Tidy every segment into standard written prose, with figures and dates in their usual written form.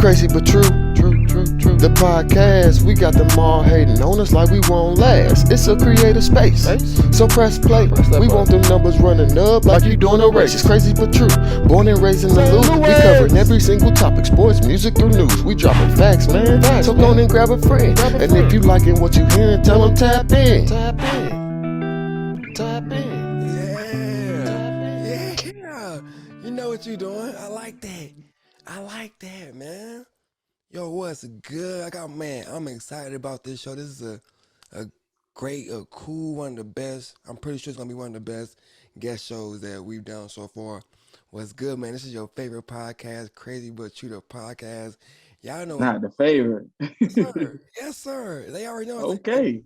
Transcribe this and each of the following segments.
Crazy but true. The podcast, we got them all hating on us like we won't last. It's a creative space, so press play. We want them numbers running up like you doing a race. It's crazy but true. Born and raised in the loop. We covering every single topic, sports, music, through news. We dropping facts, man. So go on and grab a friend. And if you liking what you hearing, tell them tap in. Yeah. You know what you doing. I like that, man. Yo, what's good? I'm excited about this show. This is a great, a cool, one of the best. I'm pretty sure it's gonna be one of the best guest shows that we've done so far. What's good, man? This is your favorite podcast, Crazy But True the podcast. Y'all know Not the favorite. Yes, sir. Yes, sir. They already know it's Okay.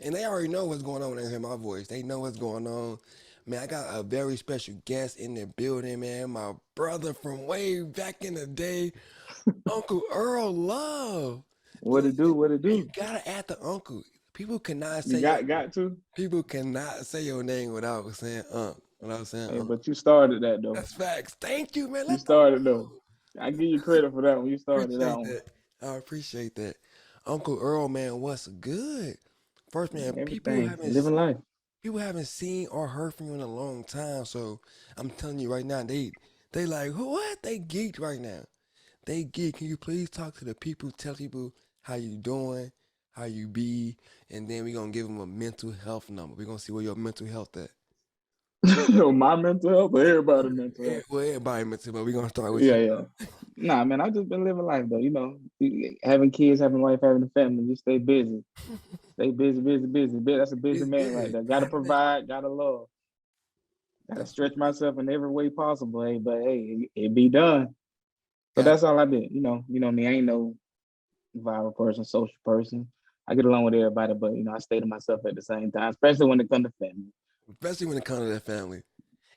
and they already know what's going on when they hear my voice. They know what's going on. Man, I got a very special guest in the building, man. My brother from way back in the day, Uncle Earl Love. What it do? What it You do? gotta add the uncle. People cannot You say got to. people cannot say your name without saying without saying Hey, but you started that though. That's facts. Thank you, man. You Let's started though. I give you credit for that one. You started that appreciate one. that. I appreciate that. Uncle Earl, man, what's good? First, man, Everything. Living life. people haven't seen or heard from you in a long time. So I'm telling you right now, they like what? They geeked right now. They geek. Can you please talk to the people? Tell people how you doing, how you be, and then we gonna give them a mental health number. We gonna see where your mental health at. My mental health or everybody's mental health. Well, everybody mental, but we gonna start with Yeah, you. yeah. Nah, man, I just been living life though. You know, having kids, having a wife, having a family. Just stay busy. Stay busy. That's a busy It's man right good. there. Gotta provide, gotta love. Gotta stretch myself in every way possible. Hey, but hey, it be done. So Got that's all I did. You know me. I ain't no viral person, social person. I get along with everybody, but I stay to myself at the same time, especially when it comes to family. especially when it comes to that family.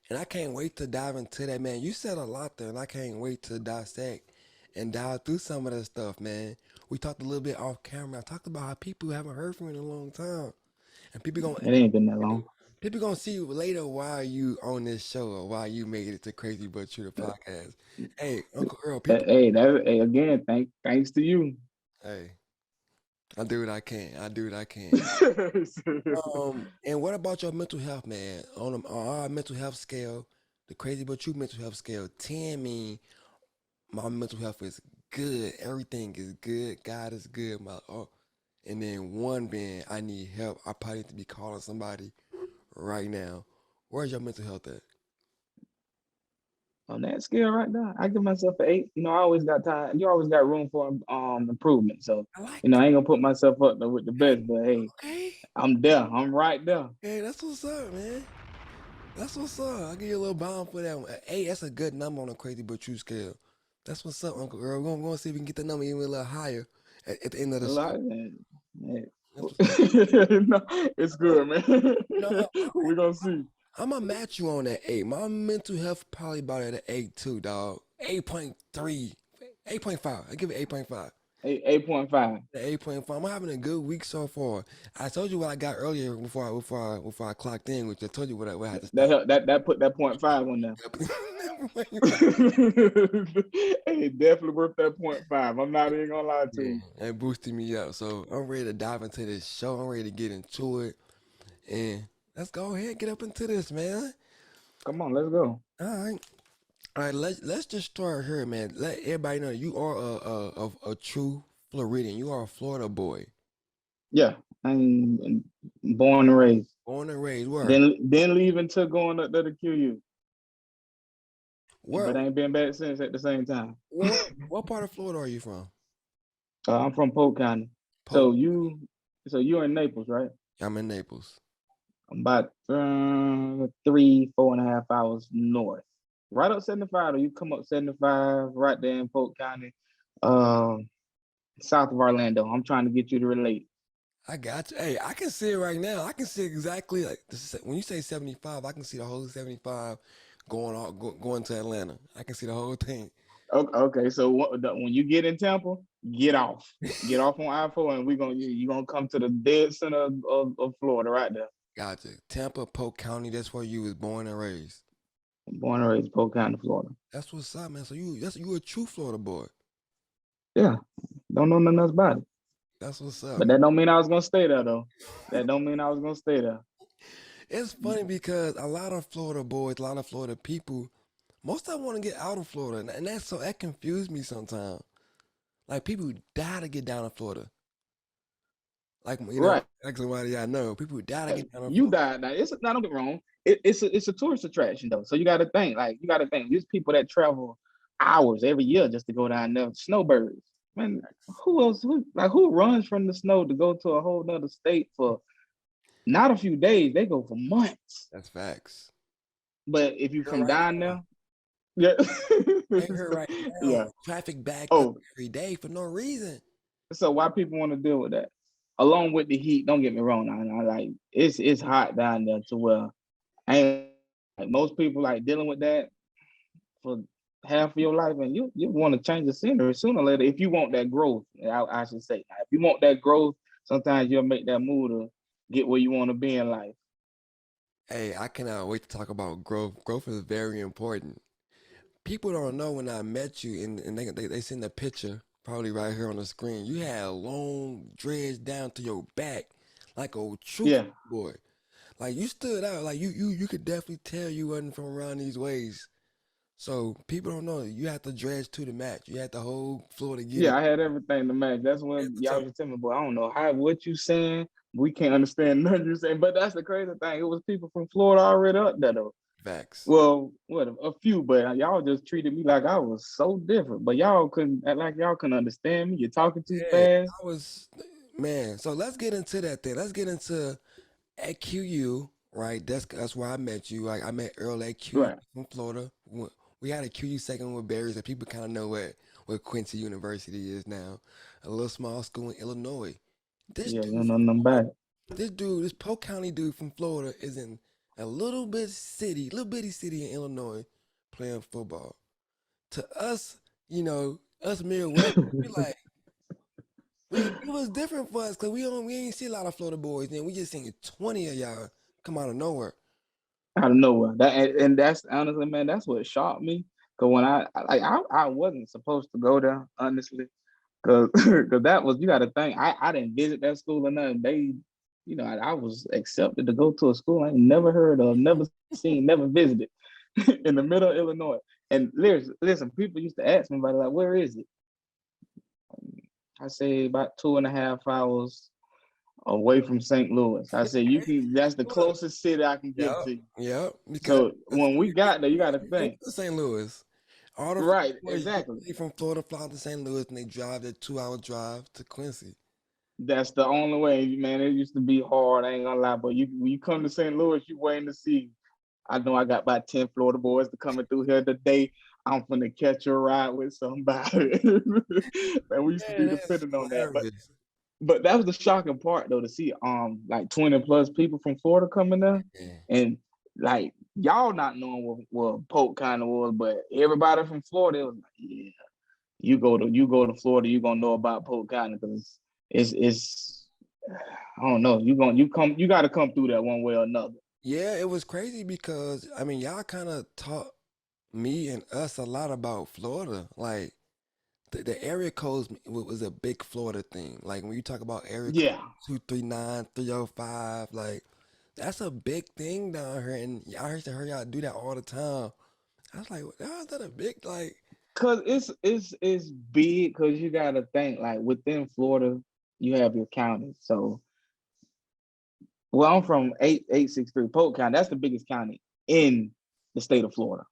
And I can't wait to dive into that, man. You said a lot there, and I can't wait to dissect and dive through some of that stuff, man. We talked a little bit off camera. I talked about how people haven't heard from you in a long time, and It ain't been that long. people gonna see you later why you on this show or why you made it to Crazy But True the podcast. Hey, Uncle Earl, people. Hey, again, thanks to you. Hey, I do what I can. I do what I can. Seriously. And what about your mental health, man? On our mental health scale, the Crazy But True mental health scale, 10 mean my mental health is good. Everything is good. God is good. And then one being I need help. I probably need to be calling somebody right now. Where's your mental health at? On that scale right now, I give myself an 8. I always got time. You always got room for improvement. So, I like I ain't gonna put myself up there with the that. best, but hey, Okay. I'm there. I'm right there. Hey, that's what's up, man. That's what's up. I'll give you a little bomb for that one. Hey, that's a good number on a Crazy But True scale. That's what's up, Uncle Earl. We're gonna see if we can get the number even a little higher at the end of A the show. lot, man. That's No, it's good, man. no, We gonna see. I'm gonna match you on that 8. My mental health probably about at an 8 too, dog. 8.3, 8.5. I give it 8.5. 8.5. 8.5. I'm having a good week so far. I told you what I got earlier before I clocked in, which I told you what I had to That stop. help, that put that 0.5 on there. Hey, definitely worth that 0.5. I'm not even gonna lie to Yeah, you. that boosted me up. So I'm ready to dive into this show. I'm ready to get into it. And let's go ahead and get up into this, man. Come on, let's go. All right. All right, let's just start here, man. Let everybody know you are a true Floridian. You are a Florida boy. Yeah, I'm born and raised. Born and raised. Where? Then leaving to going up there to kill you. Where But I ain't been back since at the same time. what part of Florida are you from? I'm from Polk County. Polk. So you're in Naples, right? I'm in Naples. I'm about 4.5 hours north. Right up 75, or you come up 75 right there in Polk County, um, south of Orlando. I'm trying to get you to relate. I got you. Hey, I can see it right now. I can see exactly like when you say 75, I can see the whole 75 going to Atlanta. I can see the whole thing. Okay, so when you get in Tampa, get off. Get off on I-4, and you're gonna come to the dead center of Florida right there. Gotcha. Tampa, Polk County. That's where you was born and raised. I'm born and raised Polk County, Florida. That's what's up, man. So you a true Florida boy. Yeah, don't know nothing else about it. That's what's up. But that don't mean I was gonna stay there though. That don't mean I was gonna stay there. It's funny because a lot of Florida boys, a lot of Florida people, most of them want to get out of Florida, and that's so that confused me sometimes. Like people die to get down to Florida. Like Right. like somebody I know, people die to get down to You Florida. died now. It's not, don't get me wrong. It's a tourist attraction though. So you gotta think, these people that travel hours every year just to go down there, snowbirds. Man, who else who runs from the snow to go to a whole nother state for not a few days, they go for months. That's facts. But if you Here from right down now, there, yeah. here right now, Yeah. traffic backed up Oh, every day for no reason. so why people want to deal with that? Along with the heat, don't get me wrong. I like it's hot down there to where I ain't like most people like dealing with that for half of your life, and you want to change the scenery sooner or later if you want that growth. I should say, if you want that growth, sometimes you'll make that move to get where you want to be in life. Hey, I cannot wait to talk about growth. Growth is very important. People don't know when I met you, and they send a picture, probably right here on the screen. You had long dreads down to your back, like a true Yeah, boy. Like you stood out. Like you could definitely tell you wasn't from around these ways. So people don't know you have to dress to the match. You have the whole floor to get yeah, it. I had everything to match. That's when y'all So used to tell me, boy, I don't know what you saying. We can't understand nothing you saying. But that's the crazy thing. It was people from Florida already up there though. facts. Well, what a few, but y'all just treated me like I was so different. But y'all couldn't act like y'all couldn't understand me. You're talking too Yeah, fast. I was man. So let's get into that thing. Let's get into at QU, right? That's where I met you. Like I met Earl at QU Right. from Florida. We had a QU second with Barry's that people kind of know what Quincy University is now, a little small school in Illinois. This Yeah, you dude don't know from nothing about Florida, it. this Polk County dude from Florida is in a little bitty city in Illinois playing football. To us, us Midwest, we like it was different for us because we ain't see a lot of Florida boys. Then we just seen 20 of y'all come out of nowhere. Out of nowhere. And that's honestly, man, that's what shocked me. Cause when I wasn't supposed to go there, honestly. Cause cause that was, you gotta think, I didn't visit that school or nothing. They, I was accepted to go to a school I ain't never heard of, never seen, never visited in the middle of Illinois. And listen, people used to ask me about it, like, where is it? I say about 2.5 hours away from St. Louis. I said, that's the closest city I can get Yep, to you. yep. Because So when we got there, you got to go think. to St. Louis. All the Right, boys exactly. usually from Florida fly to St. Louis and they drive that 2 hour drive to Quincy. That's the only way, man. It used to be hard. I ain't gonna lie, but when you come to St. Louis, you waiting to see. I know I got about 10 Florida boys to coming through here today. I'm finna catch a ride with somebody. And we used to be Man, that's dependent on that. hilarious. But that was the shocking part though, to see like 20 plus people from Florida coming there. Yeah. And like y'all not knowing what Polk kind of was, but everybody from Florida was like, yeah, you go to Florida, you gonna know about Polk County because it's I don't know, you gotta come through that one way or another. Yeah, it was crazy because I mean y'all kind of taught me and us a lot about Florida. Like the area codes was a big Florida thing. Like when you talk about area code Yeah, 239, 305, like that's a big thing down here. And I used to hear y'all do that all the time. I was like, how is that a big like? cause it's big because you gotta think like within Florida, you have your counties. So well, I'm from 8863 Polk County. That's the biggest county in the state of Florida.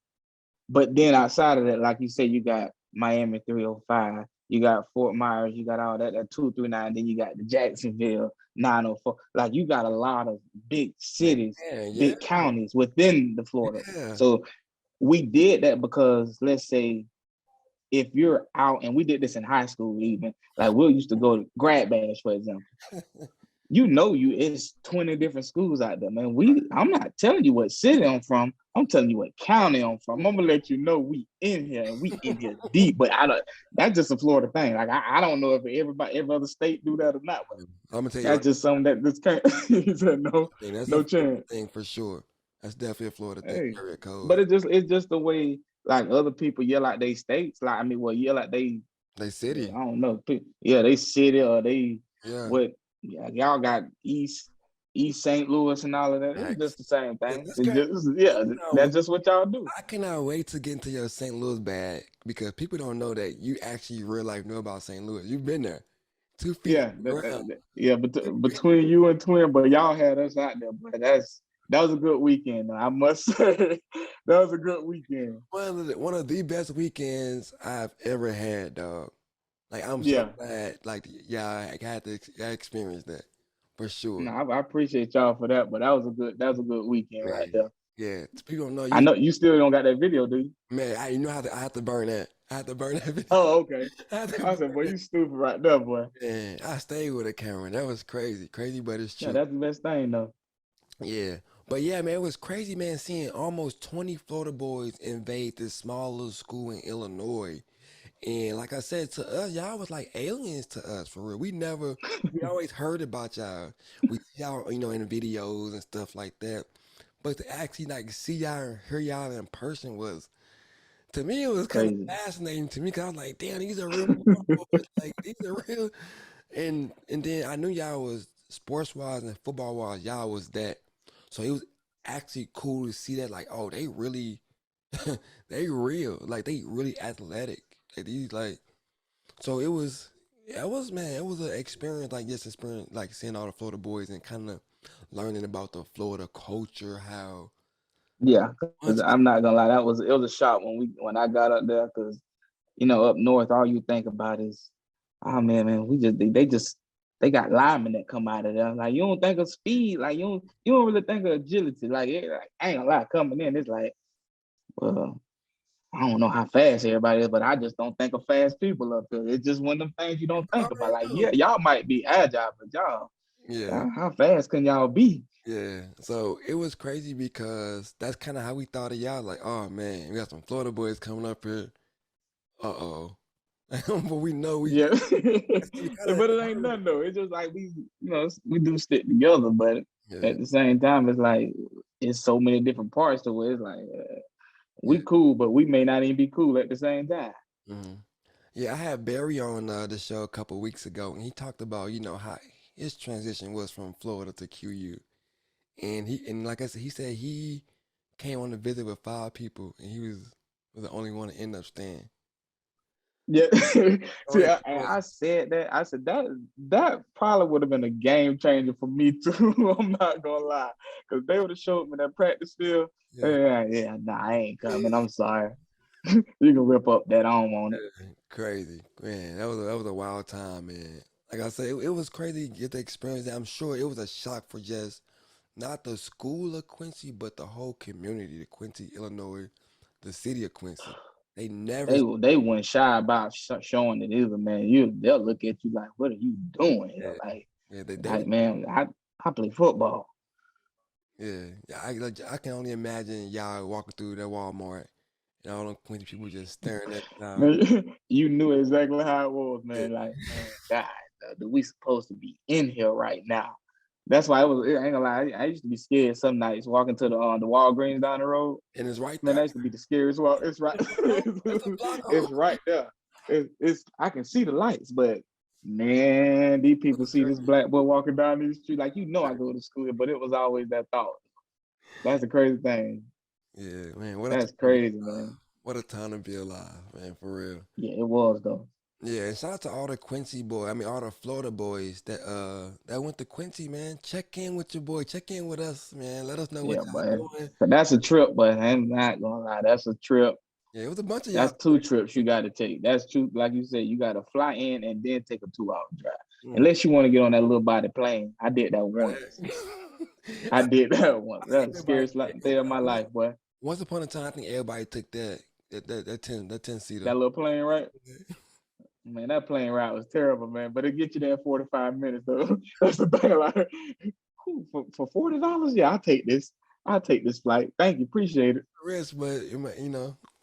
But then outside of that, like you said, you got Miami 305, you got Fort Myers, you got all that 239, then you got the Jacksonville 904. Like you got a lot of big cities, Man, yeah, big counties within the Florida. yeah. So we did that because let's say if you're out, and we did this in high school even, like we used to go to grad bash, for example. It's 20 different schools out there, man. I'm not telling you what city I'm from. I'm telling you what county I'm from. I'm gonna let you know we in here and we in here deep. But I don't. That's just a Florida thing. Like I don't know if every other state do that or not. But I'm gonna tell you that's right just something that this can't. He said no, thing. That's a no Florida chance. thing for sure. That's definitely a Florida thing. Hey, Area code. but it's just the way like other people yell out they states. Like I mean, well, yell out they They I city. don't know. Yeah, they city or they Yeah. what? Yeah, y'all got East St. Louis and all of that. It's Facts. just the same Yeah, thing. that's It great. just yeah, that's just what y'all do. I cannot wait to get into your St. Louis bag because people don't know that you actually real life know about St. Louis. You've been there, 2 feet Yeah, on the ground. yeah. Between you and Twin, but y'all had us out there. But that was a good weekend. Though, I must say, that was a good weekend. One of the best weekends I've ever had, dog. Like I'm so Yeah. glad, like yeah, I got to I experienced that for No, sure. I appreciate y'all for that. But that was a good weekend right Man, there. yeah, people don't know I you, know you still don't got that video, do you? man. You know how I have to burn that. I have to burn that video. Oh, okay. I have to I said, burn boy, that. you stupid right there, boy. Man, I stayed with a camera. That was crazy, crazy, but it's Yeah, true. that's the best thing though. Yeah, but yeah, man, it was crazy, man, seeing almost 20 Florida boys invade this small little school in Illinois. And like I said, to us, y'all was like aliens to us for real. We always heard about y'all. We see y'all, in the videos and stuff like that. But to actually like see y'all and hear y'all in person was, to me, it was kind of Crazy. fascinating to me because I was like, damn, these are real Florida boys. Like these are real. And then I knew y'all was sports wise and football wise, y'all was that. So it was actually cool to see that, like, oh, they really, they real, like they really athletic. Like these, like, so man, it was an experience, like just experience, like seeing all the Florida boys and kind of learning about the Florida culture, how Yeah, because much, I'm not gonna lie, it was a shock when I got up there because up north, all you think about is, oh man, they got linemen that come out of there. Like you don't think of speed, like you don't really think of agility. Like I ain't gonna lie, coming in, it's like, well, I don't know how fast everybody is, but I just don't think of fast people up there. It's just one of them things you don't I think about. already Like, know. yeah, y'all might be agile, but y'all, Yeah. how fast can y'all be? Yeah, so it was crazy because that's kind of how we thought of y'all. Like, oh man, we got some Florida boys coming up here. Uh-oh. But we know Yeah, we kind of but it ain't heard. nothing though. It's just like we do stick together, but Yeah, at the same time, it's like it's so many different parts to it. It's like we yeah. cool, but we may not even be cool at the same time. hmm Yeah, I had Barry on the show a couple weeks ago, and he talked about, how his transition was from Florida to QU. And like I said, he said he came on a visit with 5 people, and he was the only one to end up staying. Yeah, see, Only I said that. I said that probably would have been a game changer for me too. I'm not gonna lie, because they would have showed me that practice field. yeah. Yeah, nah, I ain't coming. I'm sorry. You can rip up that. I don't want it. Crazy, man. That was a wild time, man. Like I said, it was crazy to get the experience. I'm sure it was a shock for just not the school of Quincy, but the whole community, the Quincy, Illinois, the city of Quincy. They never, They weren't shy about showing it either, man. They'll look at you like, what are you doing here? yeah, yeah, they Like was, man, I play football. yeah. I can only imagine y'all walking through that Walmart and all them Quincy people just staring at y'all. Man, you knew exactly how it was, Yeah, man. Like, man, God, we supposed to be in here right now. That's why I ain't gonna lie. I used to be scared some nights walking to the Walgreens down the road. and it's right Man, there. that used to be the scariest walk. It's right. It's a block It's right there. It's I can see the lights, but man, these people see this over. black boy walking down these streets. Like I go to school, but it was always that thought. That's the crazy thing. Yeah, man. What a That's time to be crazy, alive. man. What a time to be alive, man. For real. Yeah, it was though. Yeah, and shout out to all the Quincy boys. I mean, all the Florida boys that went to Quincy, man. Check in with your boy. Check in with us, man. Let us know what Yeah, but y'all doing. that's a trip. But I'm not gonna lie, that's a trip. Yeah, it was a bunch of y'all That's two trips you got to take. That's true. Like you said, you got to fly in and then take a 2 hour drive. there. Unless you want to get on that little body plane. I did that once. Right. I did that once. I think That was the everybody, scariest day of my once life, boy. once upon a time, I think everybody took that 10 seater. That little plane, right? Man, that plane ride was terrible, man. But it get you there in 45 minutes, though. That's the thing. Like, for $40, yeah, I'll take this flight. Thank you, appreciate it. Risk, but it might,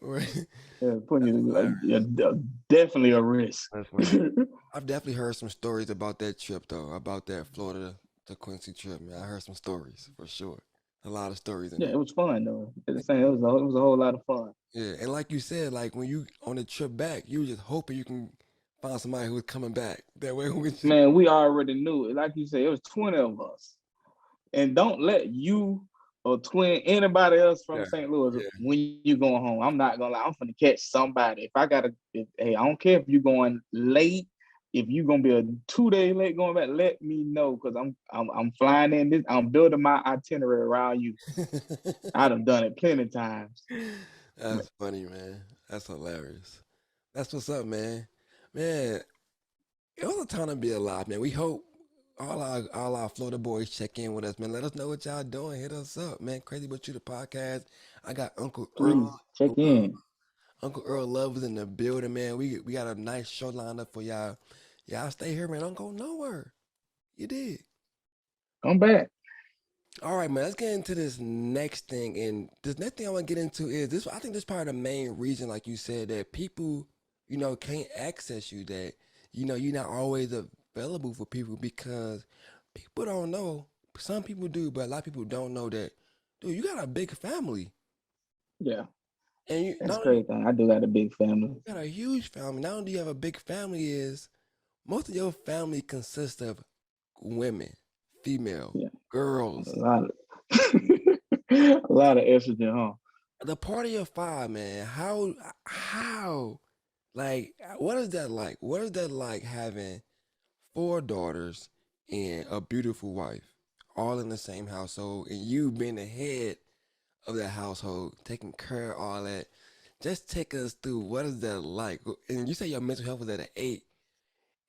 right. Yeah, putting That's you hilarious. definitely a risk. That's funny. I've definitely heard some stories about that trip though, about that Florida to Quincy trip, man. I heard some stories for sure. A lot of stories in Yeah, there. it was fun though. At the same, it was a whole lot of fun. Yeah, and like you said, like when you on the trip back, you just hoping you can Find somebody who's coming back. That way with you. Man, we already knew it. Like you said, it was 20 of us. And don't let you or twin anybody else from Yeah, St. Louis yeah. when you going home. I'm not gonna lie, I'm gonna catch somebody. If I gotta, hey, I don't care if you're going late. If you're gonna be a 2 day late going back, let me know because I'm flying in this. I'm building my itinerary around you. I done done it plenty of times. That's funny, man. That's hilarious. That's what's up, man. Man, it was a time to be alive, man. We hope all our Florida boys check in with us, man. Let us know what y'all doing. Hit us up, man. Crazy But You the podcast. I got Uncle Please Earl. check in. Uncle Earl Love is in the building, man. We got a nice show lined up for y'all. Y'all stay here, man. Don't go nowhere. You did. Come back. All right, man. Let's get into this next thing. And this next thing I want to get into is this. I think this is part of the main reason, like you said, that people, can't access you. That you're not always available for people because people don't know. Some people do, but a lot of people don't know that. Dude, you got a big family, Yeah, and you that's not only crazy. I do got a big family. you got a huge family. Not only do you have a big family, is most of your family consists of women, female, Yeah, a girls. lot of a lot of estrogen, huh? The party of five, man. How like what is that like? What is that like having four daughters and a beautiful wife, all in the same household, and you being the head of that household, taking care of all that? Just take us through what is that like? And you say your mental health was at an 8,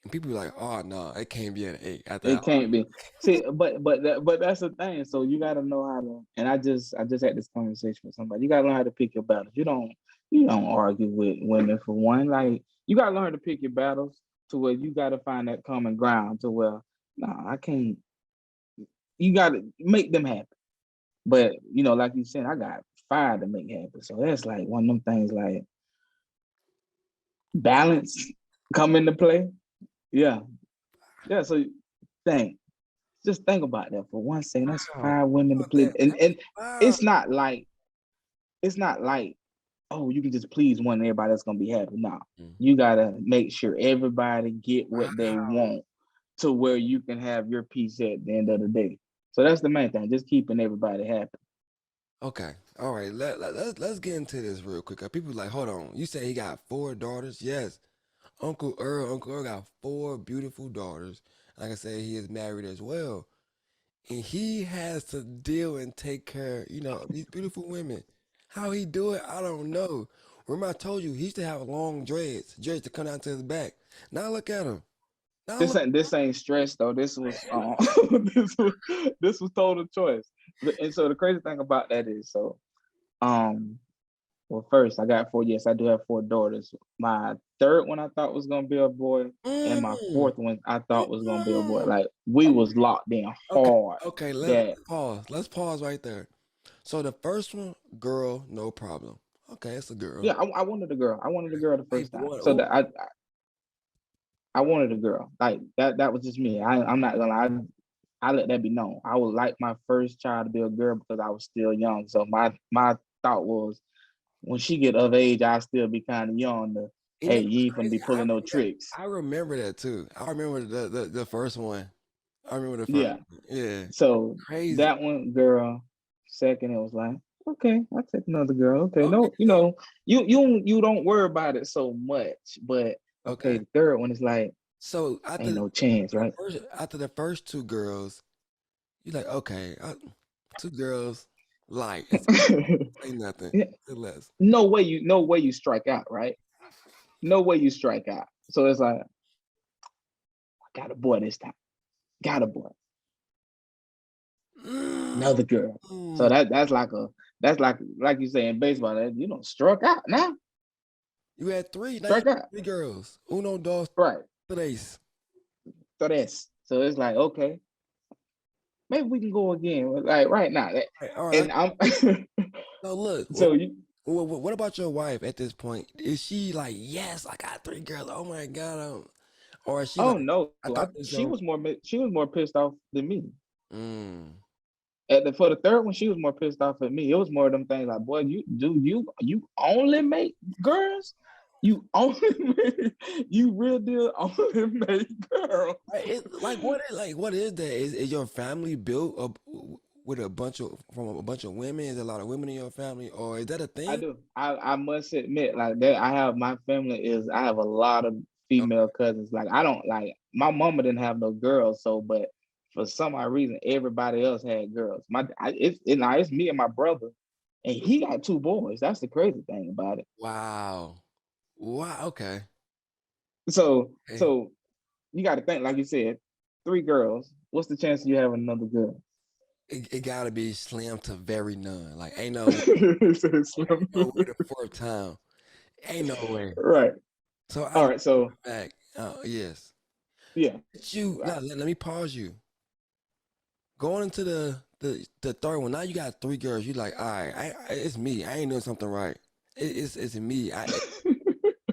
and people be like, "Oh no, it can't be at an 8." After It can't be. See, but that's the thing. So you got to know how to. And I just had this conversation with somebody. You got to learn how to pick your battles. You don't argue with women for one. Like you got to learn to pick your battles to where you got to find that common ground to where no, I can't. You got to make them happy. But like you said, I got five to make happen. So that's like one of them things like balance come into play. Yeah, yeah. So think. Just think about that for one second. That's wow, five women to about please, that, man. and Wow. it's not like oh you can just please one and everybody that's gonna be happy. No, Mm. you gotta make sure everybody get what they Wow. want to where you can have your piece at the end of the day. So that's the main thing, just keeping everybody happy. Okay. All right. Let's get into this real quick. People like, hold on. You say he got four daughters? Yes. Uncle Earl got four beautiful daughters. Like I said, he is married as well. And he has to deal and take care, of these beautiful women. How he do it, I don't know. Remember I told you he used to have long dreads to come down to his back. Now look at him. Now This look. ain't this ain't stress though. This was this was this was total choice. And so the crazy thing about that is um well, first, I got four. Yes, I do have four daughters. My third one I thought was gonna be a boy, and my Mm, fourth one I thought was gonna be a boy. mm. Like we was locked in Okay, hard. okay, let's That pause. Let's pause right there. So the first one, girl, no problem. Okay, it's a girl. yeah, I wanted a girl. I wanted a girl the Wait, first time. what? So Oh, that I wanted a girl. Like that was just me. I'm not gonna lie. I let that be known. I would like my first child to be a girl because I was still young. So my thought was when she get of age, I'll still be kind of young. To you hey, know you what's ain't gonna be crazy? I pulling no remember, tricks. I remember that too. I remember the first one. I remember the first Yeah. one. Yeah, So crazy. that one girl, second, it was like, okay, I'll take another girl. Okay, Okay, no, you don't worry about it so much. But okay, okay. the third one is like, So ain't no chance, right? after the first two girls, you're like, okay, two girls, light. It's ain't nothing. Yeah, Say less. no way you strike out, right? No way you strike out. So it's like, I got a boy this time. Got a boy. Mm, Another girl. So mm. that's like you say in baseball, you don't struck out now. You had three. Now you got Struck out. three girls. Uno, dos, Right. tres. So it's like, okay, maybe we can go again. Like right now. All right. And I'm So look, so you what about your wife at this point? Is she like, yes, I got three girls. Oh my god, or is she oh like, no. I thought this girl. She was more pissed off than me. Mm, For the third one, she was more pissed off at me. It was more of them things like, boy, you only make girls? You only you real deal only made girl. What is that? Is your family built up with a bunch of from a bunch of women? Is there a lot of women in your family, or is that a I thing? do. I must admit, like that. I have my family is. I have a lot of Okay. female cousins. Like I don't like my mama didn't have no girls, so but for some odd reason everybody else had girls. Now it's me and my brother, and he got two boys. That's the crazy thing about it. Wow. Wow. Okay. So Okay. so you got to think, like you said, three girls. What's the chance you have another girl? It gotta be slim to very none. Like ain't no way the fourth time. Ain't no way. Right. So I All know right. So for a fact. Oh yes. yeah. But you Right. now let me pause you. Going into the third one, now you got three girls. You like, all right, it's me. I ain't doing something right. It's me.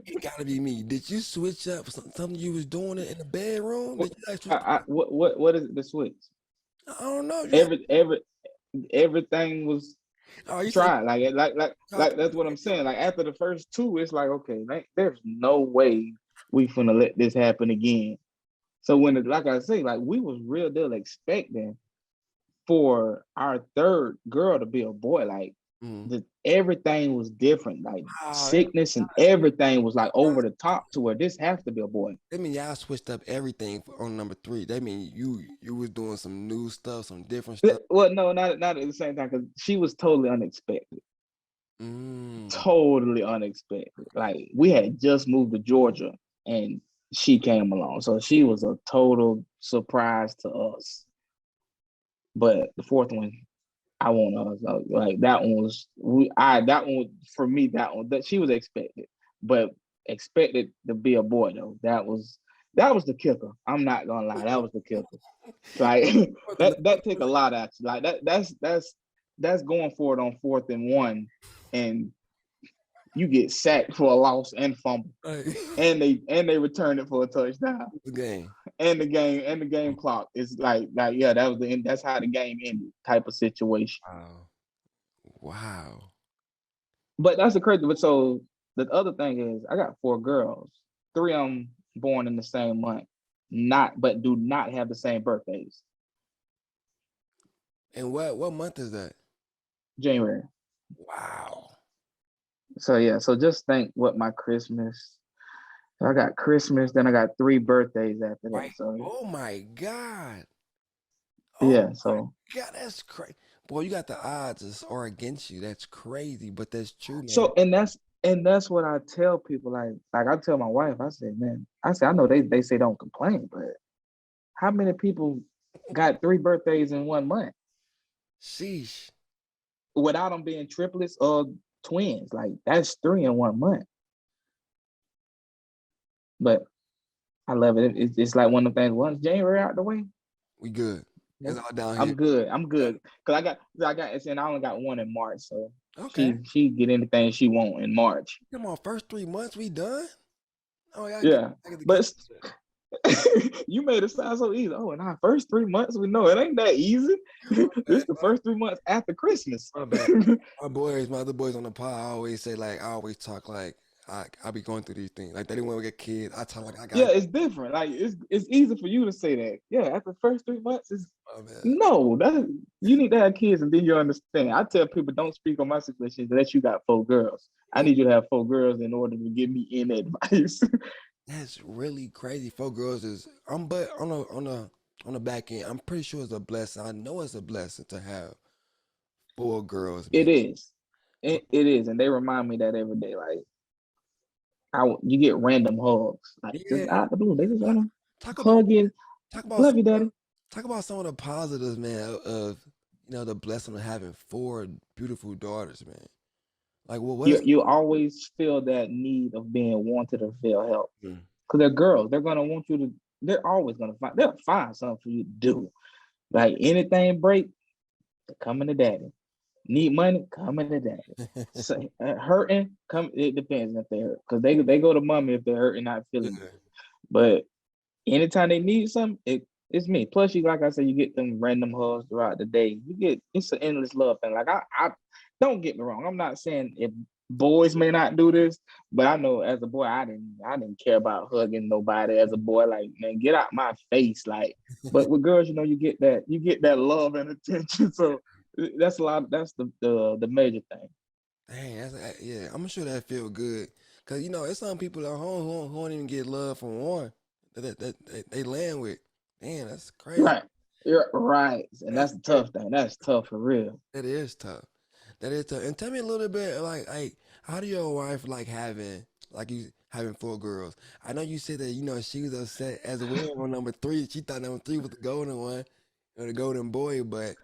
It gotta be me. Did you switch up something you was doing it in the bedroom? What Did you like switch? what is the switch? I don't know. You had, Every everything was oh, you said tried. Like that's what I'm saying. Like after the first two, it's like okay, like, there's no way we finna let this happen again. So like I say, like we was real deal expecting for our third girl to be a boy. Like mm. everything was different. Like Wow, sickness and everything was like over the top to where this has to be a boy. that mean y'all switched up everything on number three. That mean you was doing some new stuff, some different stuff. Well, no, not at the same time because she was totally unexpected. Mm. Totally unexpected. Like we had just moved to Georgia and she came along. So she was a total surprise to us. But the fourth one, I want us like that one was that one for me, that she was expected, but expected to be a boy though. That was the kicker. I'm not gonna lie, that was the kicker. Like that take a lot actually. Like that's going for it on 4th and 1, and you get sacked for a loss and fumble, Like, and they return it for a touchdown, the game. and the game clock is like yeah, that was the end. That's how the game ended, type of situation. Wow. Wow. But that's the crazy. But so the other thing is, I got 4 girls, 3 of them born in the same month, but do not have the same birthdays. And what month is that? January. Wow. So yeah, so just think what my Christmas. So I got Christmas, then I got 3 birthdays after that. Right. So Oh my God. Oh yeah, so my God, that's crazy. Boy, you got the odds are against you. That's crazy, but that's true, man. so and that's what I tell people. Like I tell my wife, I say, man, I know they say don't complain, but how many people got 3 birthdays in 1 month Sheesh. without them being triplets or twins? Like that's 3 in 1 month. But I love it. It's like one of the things. Once January out the way, We good. It's well, all down here. I'm good. I'm good. Cause I and I only got one in March, so Okay. she get anything she want in March. Come on, first 3 months we done? Oh yeah, Yeah, I get the but kid. you made it sound so easy. Oh, in our first 3 months, we know it ain't that easy. This the first 3 months after Christmas. My bad. My other boys on the pod, I always say like I always talk like I be going through these things. Like they didn't want to get kids. I talk like I Yeah, got it's different. Like it's easy for you to say that. Yeah, after the first 3 months, it's my bad. no. That you need to have kids and then you understand. I tell people don't speak on my situation unless you got 4 girls. I need you to have 4 girls in order to give me any advice. That's really crazy. 4 girls is but on the back end, I'm pretty sure it's a blessing. I know it's a blessing to have 4 girls, man. It is. It is, and they remind me that every day. Like you get random hugs, like just Yeah. out the blue. They just wanna Talk about hug you. talk about Love you, daddy. talk about some of the positives, man, of the blessing of having 4 beautiful daughters, man. Like, well, what You is you always feel that need of being wanted or feel help mm, because they're girls. They're gonna want you to. They're always gonna find. They'll find something for you to do. Like anything break, they're coming to daddy. Need money, coming to daddy. So, hurting, come. It depends if they're hurt because they go to mommy if they're hurting, not feeling yeah. good. But anytime they need something, it's me. Plus, you like I said, you get them random hugs throughout the day. It's an endless love thing. Like I don't get me wrong. I'm not saying if boys may not do this, but I know as a boy, I didn't care about hugging nobody as a boy. Like, man, get out my face. Like, but with girls, you get that love and attention. So that's a lot. That's the major thing. Dang, yeah, I'm sure that feel good. Cause it's some people at home who don't even get love from one that they land with. Damn, that's crazy. Right. You're right. And That's that's the crazy. tough thing. That's tough for real. That is tough. That is tough. And tell me a little bit, like how do your wife like having four girls? I know you said that she was upset as well on number three. She thought number three was the golden one, or the golden boy. But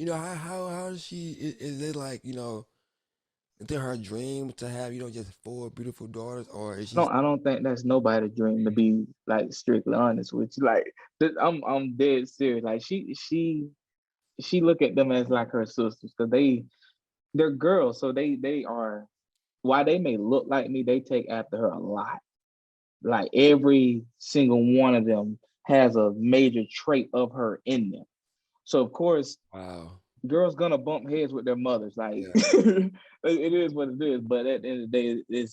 how is she? Is it like is it her dream to have just four beautiful daughters, or is she? I don't think that's nobody's dream to be like strictly honest with you. Like I'm dead serious. Like she look at them as like her sisters because they're girls, so they are while they may look like me, they take after her a lot. Like every single one of them has a major trait of her in them. So of course, Wow. girls gonna bump heads with their mothers. Like Yeah, it is what it is. But at the end of the day,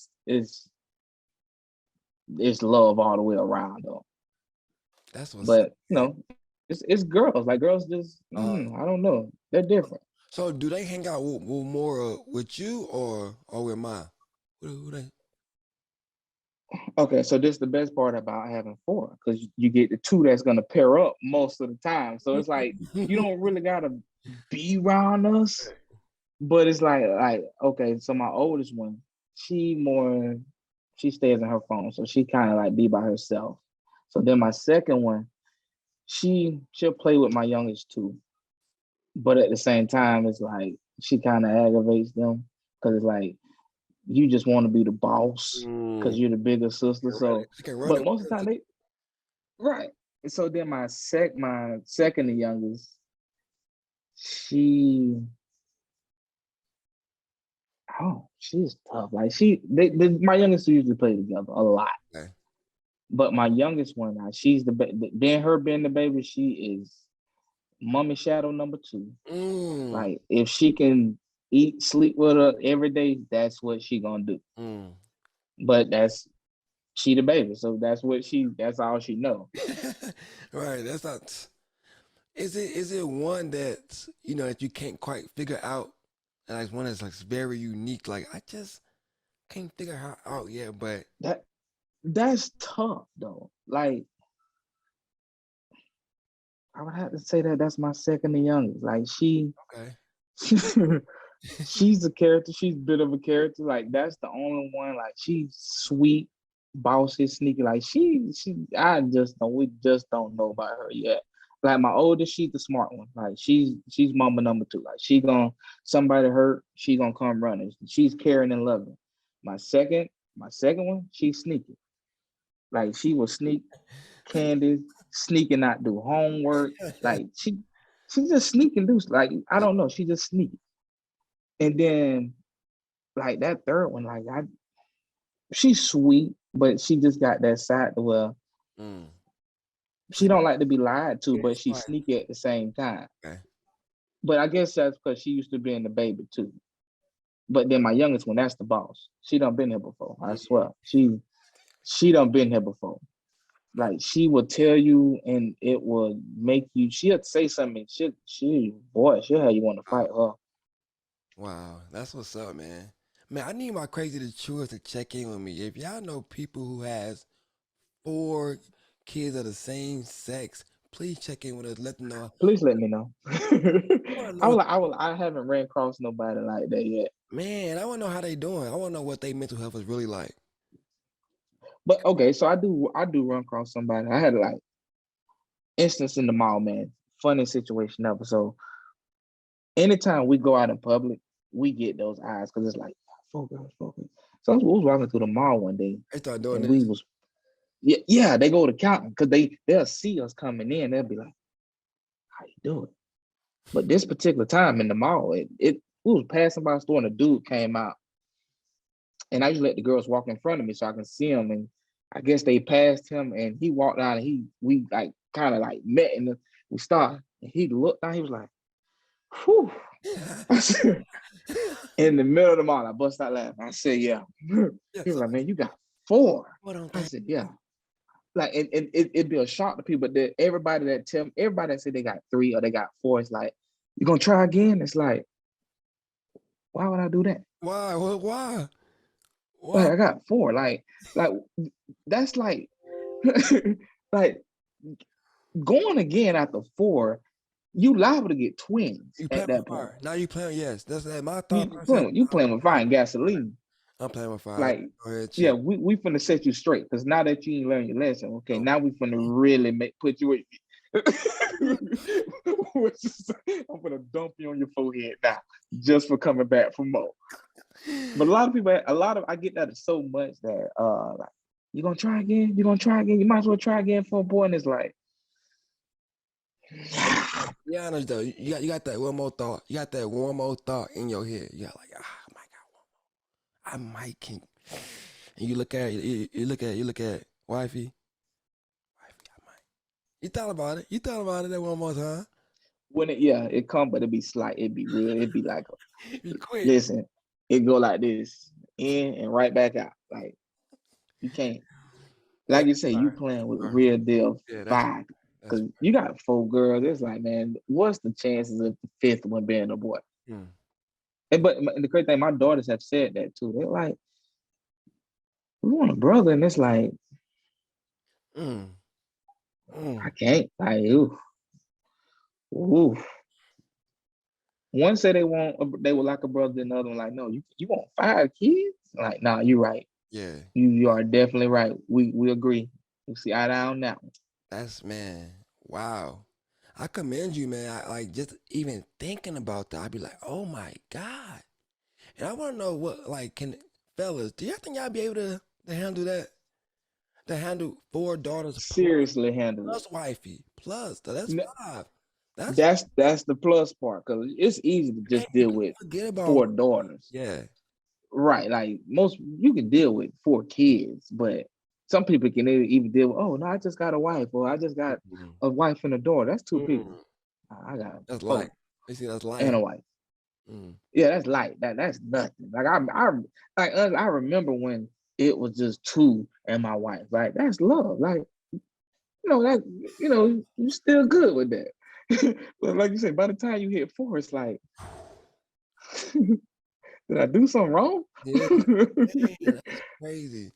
it's love all the way around though. that's what's up, But man. it's girls. Like girls just I don't know. They're different. So do they hang out with more with you or with mine? Who they? Okay, so this is the best part about having four, because you get the two that's gonna pair up most of the time. So it's like you don't really gotta be around us, but it's like okay, so my oldest one, she more she stays on her phone, so she kind of like be by herself. So then my second one, she'll play with my youngest two, but at the same time, it's like she kind of aggravates them because it's like you just want to be the boss because Mm, you're the bigger sister. So, she can run but it. most of the time they right. So then my second to youngest, she she's tough. Like my youngest two usually play together a lot. Okay. But my youngest one now, she's then her being the baby, she is mommy shadow number two. Mm, Like if she can eat, sleep with her every day, that's what she gonna do. mm. But she the baby, so that's all she know. Right. That's not. Is it one that you can't quite figure out, and like one that's like very unique? Like I just can't figure her out yet. But That that's tough though. Like I would have to say that's my second to youngest. Like okay. she's a character. She's a bit of a character. Like that's the only one. Like she's sweet, bossy, sneaky. Like I just don't. We just don't know about her yet. Like my oldest, she's the smart one. Like she's mama number two. Like she gonna somebody hurt, she gonna come running. She's caring and loving. My second, my second one, she's sneaky. Like she will sneak candy, sneak and not do homework. Like she just sneak and do like I don't know. She just sneak. And then like that third one, like she's sweet, but she just got that side to where Mm. she don't like to be lied to, Yeah, but it's she's fine. sneaky at the same time. Okay. But I guess that's because she used to be in the baby too. But then my youngest one, that's the boss. She done been here before. I Mm. swear. She done been here before. Like she will tell you and it will make you she'll say something. She'll have you want to Wow. fight her. Wow. That's what's up, man. Man, I need my crazy the truth to check in with me. If y'all know people who has four kids of the same sex, please check in with us. Let them know. Please let me know. I want to know. I haven't ran across nobody like that yet. Man, I want to know how they doing. I want to know what their mental health is really like. But okay, so I do run across somebody. I had like instance in the mall, man. Funny situation ever. So anytime we go out in public, we get those eyes because it's like focus, focus. So we was walking through the mall one day They start doing and we this. was yeah, they go to counting because they'll see us coming in, they'll be like, how you doing? But this particular time in the mall, it we was passing by a store and a dude came out. And I just let the girls walk in front of me so I can see him. And I guess they passed him and he walked out and we like kind of like met and we started. And he looked down, he was like, Whew. I said, in the middle of the mall, I bust out laughing. I said, yeah. Yeah, He was so like, man, you got 4. what don't I think? said, yeah. Like, and it'd be a shock to people that everybody that said they got 3 or they got 4, it's like, you gonna try again? It's like, why would I do that? Why? Why? Like, Why? I got 4. Like that's like, like going again after 4, you liable to get twins You at playing with that point. fire. Now you playing, yes. That's that my thought You process. playing, you playing with fire and gasoline. I'm playing with fire. Like, Go ahead, yeah, chill. we finna set you straight because now that you ain't learned your lesson, okay, Oh. now we finna really put you in. I'm gonna dump you on your forehead now just for coming back for more. But a lot of people, I get that so much that like, you gonna try again? You gonna try again? You might as well try again for a boy. And it's like, Be honest though, you got that one more thought. You got that one more thought in your head. You got like, I might got one more. I might can. And you look at you look at wifey. I might. You thought about it. You thought about it that one more time. when it come, but it be slight. It be real. It be like, You quit. listen, it go like this, in and right back out. Like, you can't. That Like you say, you fire. playing with Fire. real deal Yeah, that's fire. that's Cause you got 4 girls. It's like, man, what's the chances of the 5th one being a boy? mm, But the crazy thing, my daughters have said that too. They're like, we want a brother, and it's like, mm, I mm. can't. Like, ooh. One said they would like a brother, and the other one like, no, you want 5 kids? Like, nah, you're right. Yeah, You are definitely right. We agree. We see eye to eye on that one. that's man. Wow. I commend you, man. I like just even thinking about that. I'd be like, oh my God. And I want to know what, like, can fellas, do you think y'all be able to handle that? To handle 4 daughters Seriously handle it. plus wifey plus that's N- 5. That's That's the plus part because it's easy to can't just deal with forget about 4 daughters. yeah. Right. Like most you can deal with 4 kids, but some people can even deal with, oh no, I just got a wife, or I just got Mm, a wife and a daughter. That's 2 people. mm, I got that's life. 4 You see, that's life. and a wife. Mm, Yeah, that's light. That's nothing. Like I remember when it was just 2 and my wife. Like that's love. Like, that you still good with that. But like you said, by the time you hit 4, it's like, did I do something wrong? yeah, You man, that's crazy.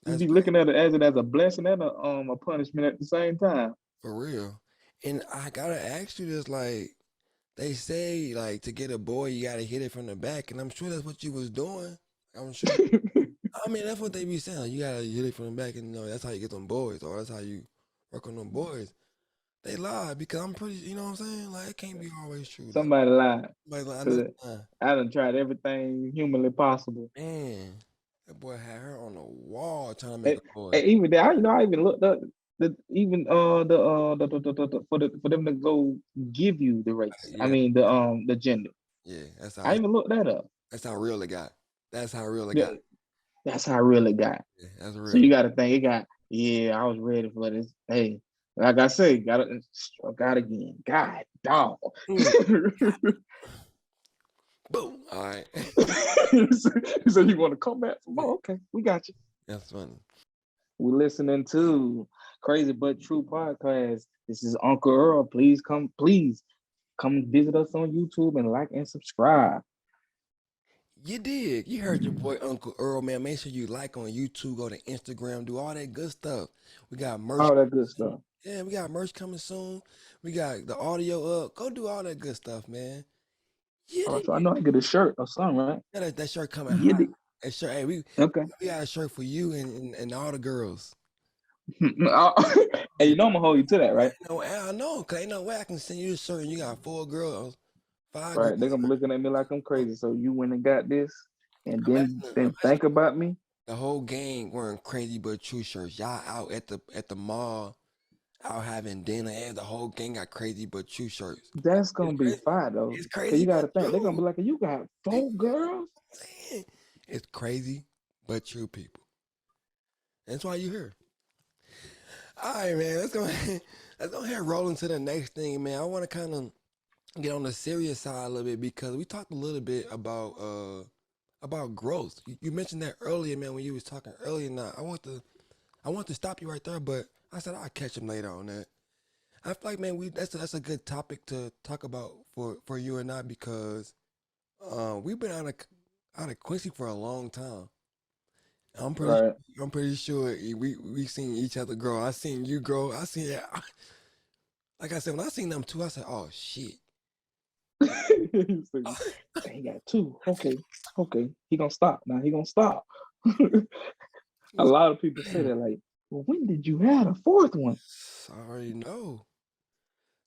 That's be crazy looking at it as a blessing and a punishment at the same time. for real. And I gotta ask you this, like, they say, like, to get a boy, you gotta hit it from the back, and I'm sure that's what you was doing. I'm sure. I mean, that's what they be saying. Like, you gotta hit it from the back, and that's how you get them boys, or that's how you work on them boys. They lie because I'm pretty. You know what I'm saying? Like, it can't be always true though. Somebody lied. Like, I know, 'Cause I done tried everything humanly possible. man, that boy had her on the wall trying to make And, a boy. and even there, I even looked up for them to go give you the race. I Yeah, mean the gender. yeah. I even looked that up. That's how real it got. That's how real it Yeah, got. that's how real it got. Yeah, that's So real. you got to think it got. Yeah, I was ready for this. Hey, like I say, struck out again. God, dog. Mm, boom. All right. So you want to come back for more? Okay, we got you. That's funny. We're listening to Crazy But True podcast. This is Uncle Earl. Please come visit us on YouTube and like and subscribe. You did. You heard your boy Uncle Earl, man. Make sure you like on YouTube, go to Instagram, do all that good stuff. We got merch. All that good stuff. Yeah, we got merch coming soon. We got the audio up. Go do all that good stuff, man. You Oh, did. so I know I get a shirt or something, right? Yeah, that shirt coming Get hot. it. That shirt, hey, Okay. we got a shirt for you and all the girls. Hey, you know I'm gonna hold you to that, right? No, I know, cause ain't no way I can send you a shirt and you got 4 girls, 5 girls. Right. They're gonna be looking at me like I'm crazy. So you went and got this and then Imagine think about me. the whole gang wearing crazy but true shirts. Y'all out at the mall, out having dinner, and the whole gang got crazy but true shirts. That's It's gonna be crazy. fire though. It's Cause crazy you but gotta think they're gonna true. be like, you got 4 girls? Man, it's crazy but true, people. That's why you here. All right, man. Let's go. Let's go ahead and roll into the next thing, man. I want to kind of get on the serious side a little bit because we talked a little bit about growth. You mentioned that earlier, man, when you was talking earlier. Now I want to stop you right there, but I said I'll catch him later on that. I feel like, man, we that's a good topic to talk about for you and I because we've been out of Quincy for a long time. I'm pretty Right. I'm pretty sure we seen each other grow. I seen you grow. I seen like I said when I seen them two, I said, oh shit. He's like, "Dang, he got two. Okay, okay. He gonna stop now. He gonna stop." A lot of people say that, like, well, when did you have a fourth one? I already know.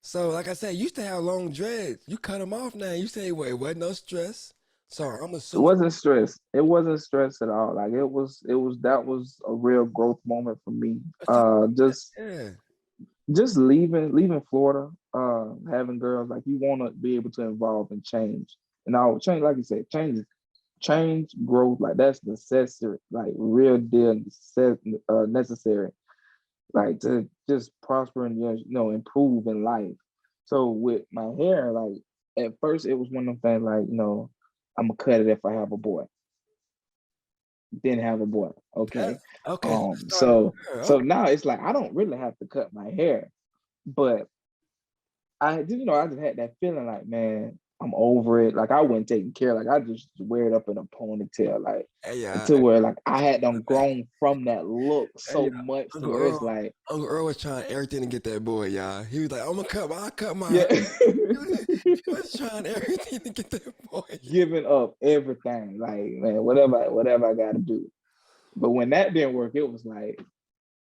So, like I said, you used to have long dreads. You cut them off now. You say, "Well, it wasn't no stress." So I'm It assuming. wasn't stress. It wasn't stress at all. Like it was that was a real growth moment for me. Let's talk about Just that. Yeah. just leaving Florida, having girls, like, you want to be able to evolve and change. And I'll change, like you said, change, growth, like that's necessary, like real deal necessary, like to just prosper and improve in life. So with my hair, like at first it was one of them things like, I'm gonna cut it if I have a boy. Didn't have a boy. That, Okay. okay. So Um starting so there. so Okay. now it's like I don't really have to cut my hair, but I just had that feeling like, man, I'm over it. Like I wasn't taking care. Like I just wear it up in a ponytail, like Hey, yeah. until where like I had them grown from that look Hey, so yeah. much to Uncle where it's Earl. like, Uncle Earl was trying everything to get that boy, y'all. He was like, "I'm gonna cut. I cut my hair." yeah, He was trying everything to get that boy. giving up everything. Like, man, whatever I gotta do. But when that didn't work, it was like,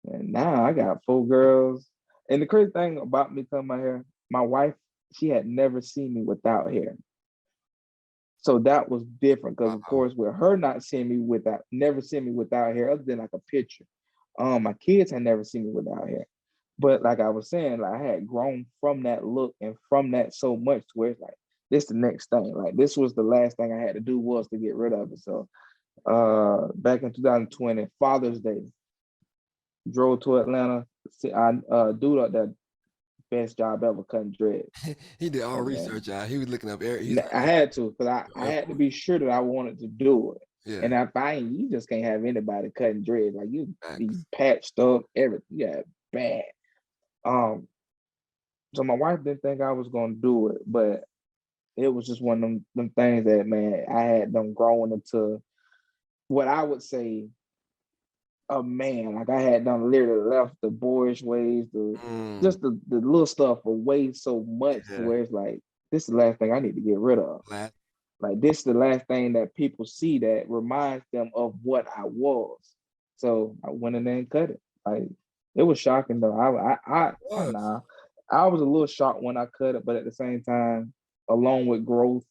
man, now I got four girls. And the crazy thing about me cutting my hair, my wife, she had never seen me without hair. So that was different because, of Wow. course, with her not seeing me without, never seeing me without hair, other than like a picture. My kids had never seen me without hair. But like I was saying, like I had grown from that look and from that so much to where it's like this the next thing. Like this was the last thing I had to do was to get rid of it. So back in 2020, Father's Day, drove to Atlanta. See, I dude up there, best job ever cutting dreads. He did all Like, man, research, y'all. He was looking up. He's like, I had to because I had to be sure that I wanted to do it. yeah, And if I ain't, you just can't have anybody cutting dreads. Like you be facts. patched up, everything. Yeah, bad. Um, so my wife didn't think I was gonna do it, but it was just one of them things that, man, I had them growing into what I would say a man. Like I had done literally left the boyish ways, the Mm, just the little stuff away so much to yeah. where it's like this is the last thing I need to get rid of. Last, Like this is the last thing that people see that reminds them of what I was. So I went in there and cut it. Like it was shocking though. was. Nah, I was a little shocked when I cut it, but at the same time, along with growth,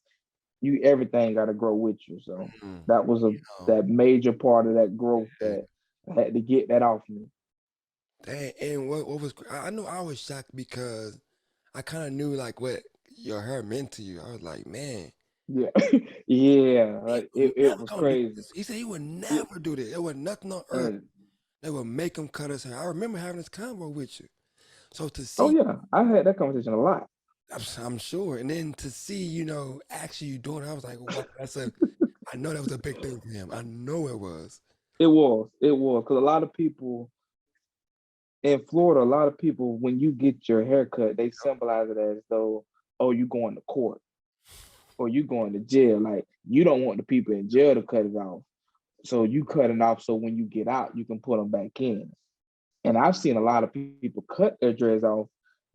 you everything got to grow with you. So Mm, that was oh, that major part of that growth yeah. that I had to get that off me. And what was I know I was shocked because I kind of knew like what your hair meant to you. I was like, man, Yeah, yeah, he like would it never was gonna do crazy. this. He said he would Yeah, never do this. There was nothing on earth and that would make him cut his hair. I remember having this convo with you. So to oh see, yeah, I had that conversation a lot. I'm sure, and then to see, actually you doing it, I was like, wow, I know that was a big thing for him. I know it was. It was because a lot of people in Florida, a lot of people, when you get your haircut, they symbolize it as though, oh, you going to court or you going to jail. Like you don't want the people in jail to cut it off. So you cut it off so when you get out, you can put them back in. And I've seen a lot of people cut their dreads off,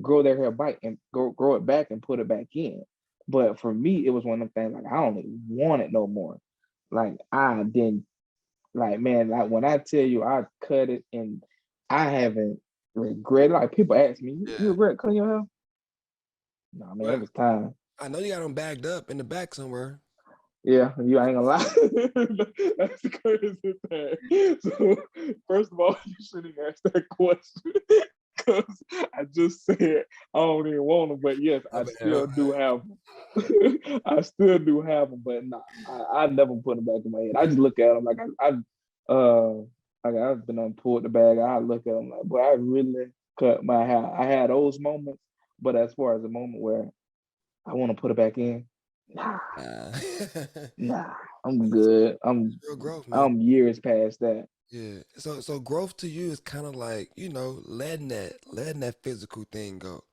grow their hair back and grow it back and put it back in. But for me, it was one of them things like I don't even want it no more. Like I didn't like, man, like when I tell you I cut it and I haven't regretted. Like people ask me, you Yeah. regret cutting your hair? No, man, Well, it was time. I know you got them bagged up in the back somewhere. Yeah, you ain't gonna lie. That's the crazy thing. So first of all, you shouldn't even ask that question because I just said I don't even want them. But yes, My I bad. All still do right. have them. I still do have them, but nah, I never put them back in my head. I just look at them like uh like I've been on pulled the bag. I look at them like, boy, I really cut my hair. I had those moments, but as far as a moment where I want to put it back in. Nah, Nah. nah, I'm good. It's real growth, man. I'm years past that. Yeah. So growth to you is kind of like, letting that physical thing go.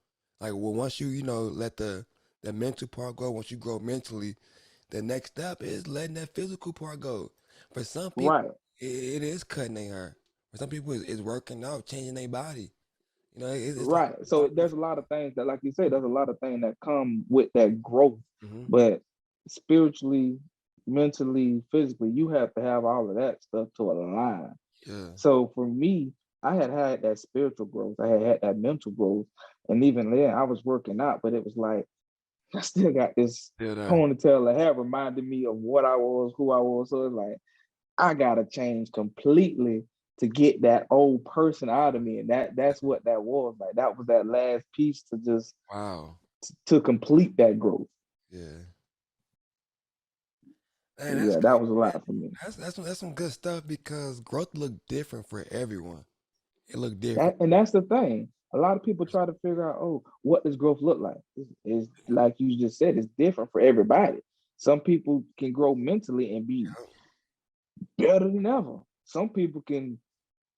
Like, well, once let the mental part go, once you grow mentally, the next step is letting that physical part go. For some people, Right, it is cutting their hair. For some people, it's working out, changing their body. It's a right. whole So lot there's a different. lot of things that, like you say, there's a lot of things that come with that growth. Hmm. But spiritually, mentally, physically, you have to have all of that stuff to align. Yeah. So for me, I had that spiritual growth. I had that mental growth, and even then, I was working out, but it was like I still got this Yeah. There. ponytail that had reminded me of what I was, who I was. So it's like I gotta change completely to get that old person out of me, and that's what that was. Like that was that last piece to just Wow. to complete that growth. Yeah. Man, So that's yeah, that great, was a man. lot for me. That's some good stuff because growth look different for everyone. It look different. And that's the thing. A lot of people try to figure out, oh, what does growth look like? Is like you just said, it's different for everybody. Some people can grow mentally and be better than ever. Some people can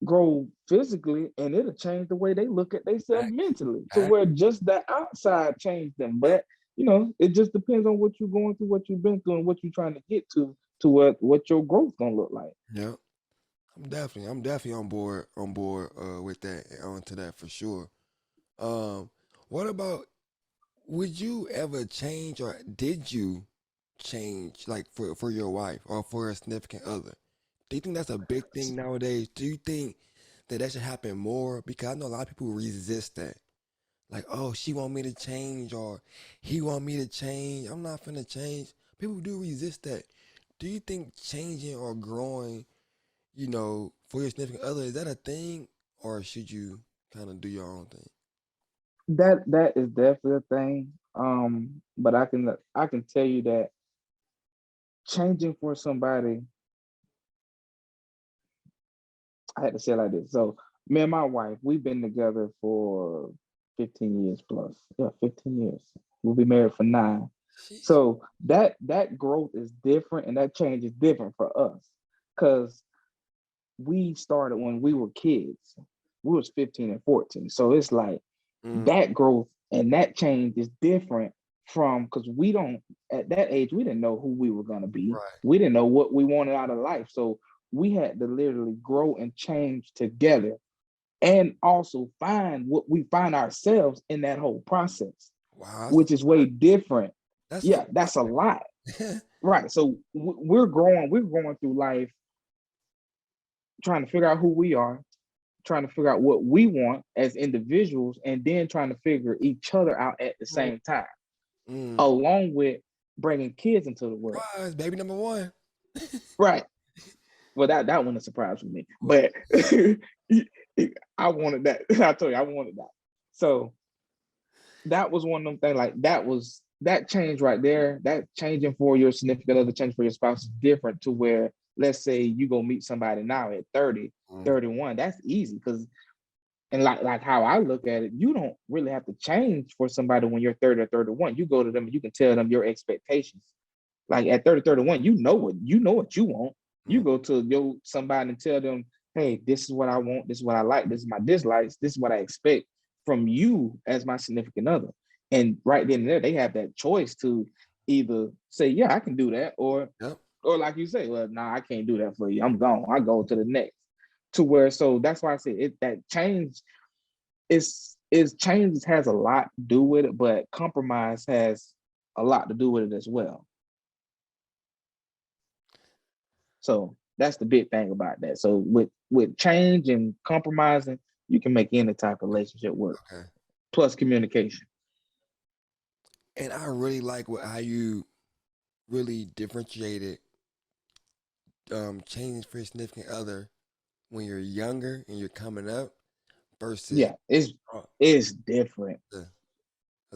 grow physically and it'll change the way they look at themselves Facts. mentally to Facts. where just the outside changed them. Yep. But it just depends on what you're going through, what you've been through, and what you're trying to get to what your growth gonna look like. Yep. I'm definitely on board with that onto that for sure. Um, what about, would you ever change, or did you change, like, for your wife or for a significant other? Do you think that's a big thing nowadays? Do you think that should happen more? Because I know a lot of people resist that. Like, oh, she want me to change, or he want me to change. I'm not finna change. People do resist that. Do you think changing or growing, for your significant other, is that a thing, or should you kind of do your own thing? That is definitely a thing. But I can tell you that changing for somebody, I had to say it like this. So me and my wife, we've been together for 15 years plus. Yeah, 15 years. We'll be married for 9. Sheesh. So that growth is different and that change is different for us. Cause we started when we were kids. We was 15 and 14. So it's like Mm, that growth and that change is different from because we don't at that age we didn't know who we were going to be, right. we didn't know what we wanted out of life, so we had to literally grow and change together and also find what we find ourselves in that whole process, Wow, which is way different. that's a Yeah, that's a lot. lot. Right, so we're going through life trying to figure out who we are, trying to figure out what we want as individuals, and then trying to figure each other out at the Mm, same time, mm. along with bringing kids into the world. Surprise, baby number one. Right. Well, that one is a surprise for me, Well, but I wanted that. I told you I wanted that. So that was one of them things. Like that was that change right there. That changing for your significant other, change for your spouse is different to where, let's say you go meet somebody now at 30, mm, 31. That's easy because and like how I look at it, you don't really have to change for somebody when you're 30 or 31. You go to them and you can tell them your expectations. Like at 30, 31, you know what you want. You mm, go to your somebody and tell them, hey, this is what I want, this is what I like, this is my dislikes, this is what I expect from you as my significant other. And right then and there, they have that choice to either say, yeah, I can do that, yep. or like you say, well, nah, I can't do that for you. I'm gone. I go to the next. To where so that's why I say it that change is change has a lot to do with it, but compromise has a lot to do with it as well. So that's the big thing about that. So with change and compromising, you can make any type of relationship work. Okay. Plus communication. And I really like how you really differentiated changing for your significant other when you're younger and you're coming up versus Yeah, it's uh, it's different. the,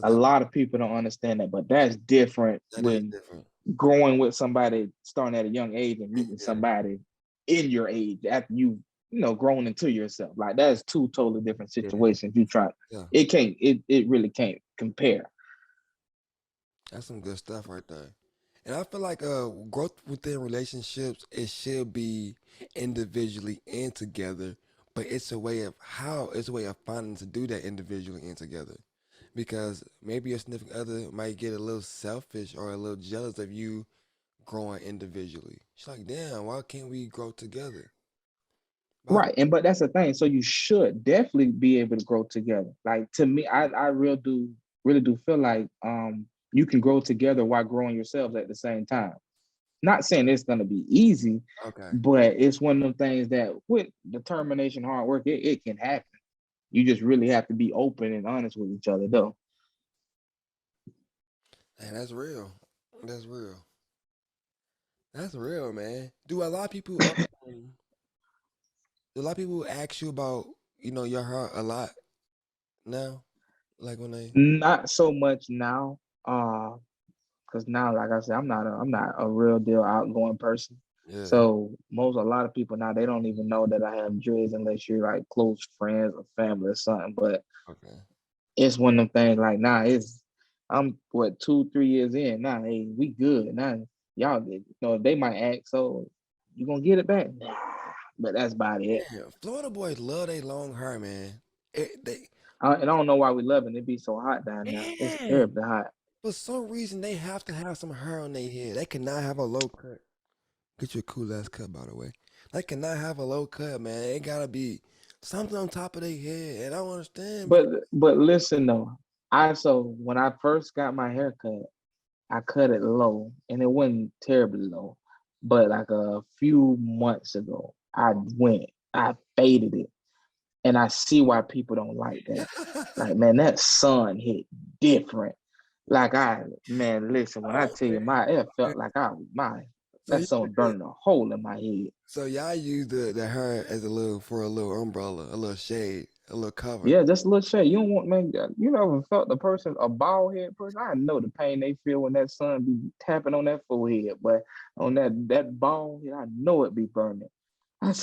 A the, lot of people don't understand that, but that's different that is when different. growing with somebody starting at a young age and meeting Yeah. somebody in your age after grown into yourself. Like that's two totally different Yeah. situations. You try Yeah. it really can't compare. That's some good stuff right there. And I feel like growth within relationships, it should be individually and together, but it's a way of finding to do that individually and together. Because maybe your significant other might get a little selfish or a little jealous of you growing individually. She's like, damn, why can't we grow together? But Right. And but that's the thing. So you should definitely be able to grow together. Like to me, I really do feel like you can grow together while growing yourselves at the same time. Not saying it's gonna be easy, okay. but it's one of them things that with determination, hard work, it can happen. You just really have to be open and honest with each other though. And that's real. That's real. That's real, man. Do a lot of people ask you about, your heart a lot now? Like when they Not so much now. Because now, like I said, I'm not a real deal outgoing person. yeah, So a lot of people now they don't even know that I have dreads unless you're like close friends or family or something. But okay. it's one of them things like nah, it's I'm what 2, 3 years in. Nah, hey, we good. Nah, y'all they might ask, so you gonna get it back? Nah, but that's about it. Yeah, Florida boys love their long hair, man. They And I don't know why we loving it be so hot down there. It's man, terribly hot. for some reason they have to have some hair on their head. They cannot have a low cut. Get your cool ass cut, by the way. They cannot have a low cut, man. It gotta be something on top of their head. And I don't understand, man. But listen though, when I first got my hair cut, I cut it low, and it wasn't terribly low. But like a few months ago, I faded it, and I see why people don't like that. Like, man, that sun hit different. Man, listen, when I Oh tell you it man. felt like So that you sun burning a hole in my head. so y'all use the hair as a little umbrella, a little shade, a little cover. Yeah, just a little shade. You don't want man. You never felt a bald head person. I know the pain they feel when that sun be tapping on that forehead, but on that bald head, I know it be burning. But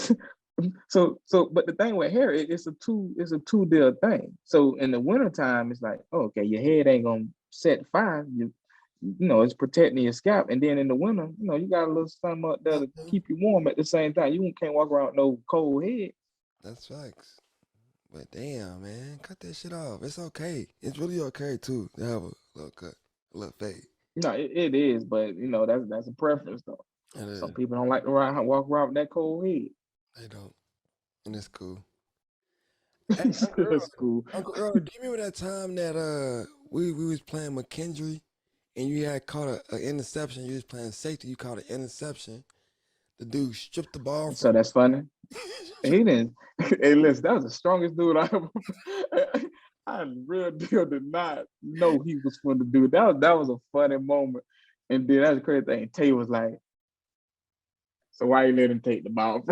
the thing with hair, it's a two deal thing. So in the wintertime, it's like, oh, okay, your head ain't gonna set fire. It's protecting your scalp. And then in the winter, you got a little something up there to Mhm. keep you warm at the same time. You can't walk around with no cold head. That's facts. But damn, man, cut that shit off. It's okay. It's really okay too to have a little cut, a little fade. No, it is, but that's a preference though. It Some is. people don't like to walk around with that cold head. They don't, and it's cool. Hey, That's cool. Uncle Earl, do you remember that time that we was playing McKendree and you had caught a interception? You was playing safety. You caught an interception. The dude stripped the ball from So that's funny. you. He didn't. Hey, listen, that was the strongest dude I ever. I real deal did not know he was going to do it. That was a funny moment. And then that's the crazy thing. Tay was like, "So why you let him take the ball?"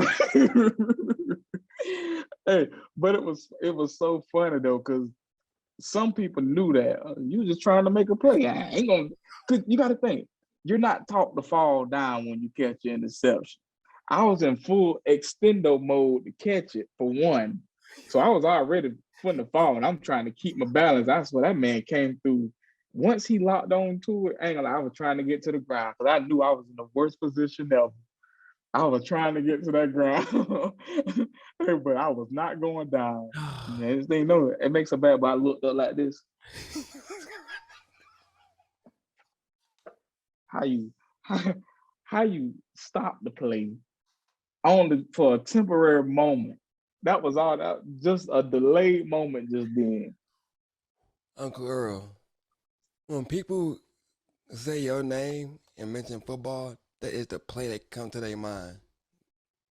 Hey, but it was so funny though, because some people knew that you just trying to make a play. I ain't gonna. Cause you got to think, you're not taught to fall down when you catch your interception. I was in full extendo mode to catch it for one, so I was already from the fall, and I'm trying to keep my balance. I swear that man came through. Once he locked on to it, I was trying to get to the ground because I knew I was in the worst position ever. I was trying to get to that ground, but I was not going down. Man, this thing, no, it makes a bad, but I looked up like this. How you how, how you stop the play only for a temporary moment? That was all that just a delayed moment just then. Uncle Earl, when people say your name and mention football, that is the play that come to their mind.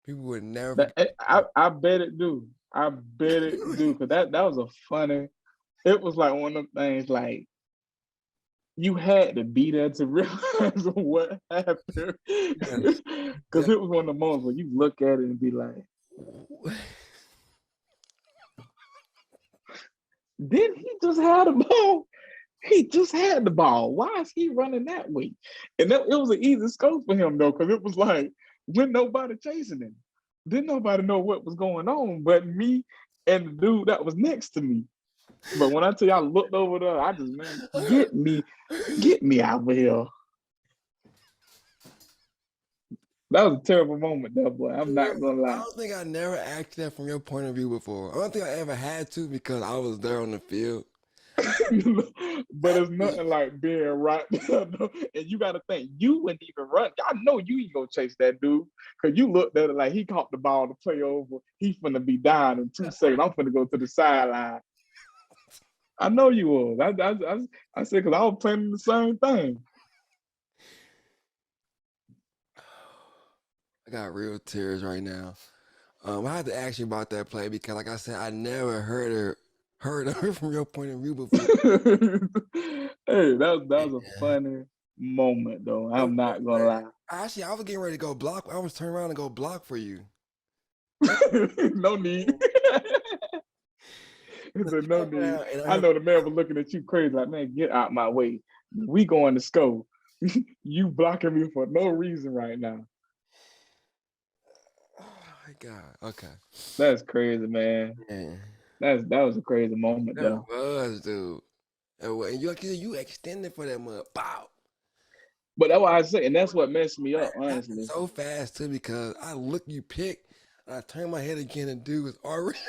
People would never That forget. I bet it do. I bet it do. Cause that was a funny. It was like one of them things like you had to be there to realize what happened. Yeah, Cause it was one of the moments where you look at it and be like, did he just have the ball? He just had the ball. Why is he running that way? And it was an easy scope for him though, because it was like when nobody chasing him, didn't nobody know what was going on but me and the dude that was next to me. But when I tell you I looked over there, I just, man, get me out of here. That was a terrible moment, though, boy. I'm not gonna I lie. don't think I never asked that from your point of view before. I don't think I ever had to because I was there on the field. But it's nothing like being right there, though. And you got to think, you wouldn't even run. I know you ain't gonna chase that dude because you looked at it like he caught the ball to play over. He finna be down in 2 seconds. I'm finna go to the sideline. I know you was. I said because I was planning the same thing. I got real tears right now. I had to ask you about that play because, like I said, I never heard of it from your point of view before. Hey, that was a funny moment, though. I'm not gonna lie. Actually, I was getting ready to go block. I was turning around and go block for you. No need. No need. I I know the man was looking at you crazy, like, man, get out my way. We going to score. You blocking me for no reason right now. Oh my God. Okay. That's crazy, man. Man, That was a crazy moment, that though. was, dude. And you extended for that mud. Bow. But that's why I say, and that's what messed me up, It happened honestly. so fast too because I look you pick, and I turn my head again and dude was already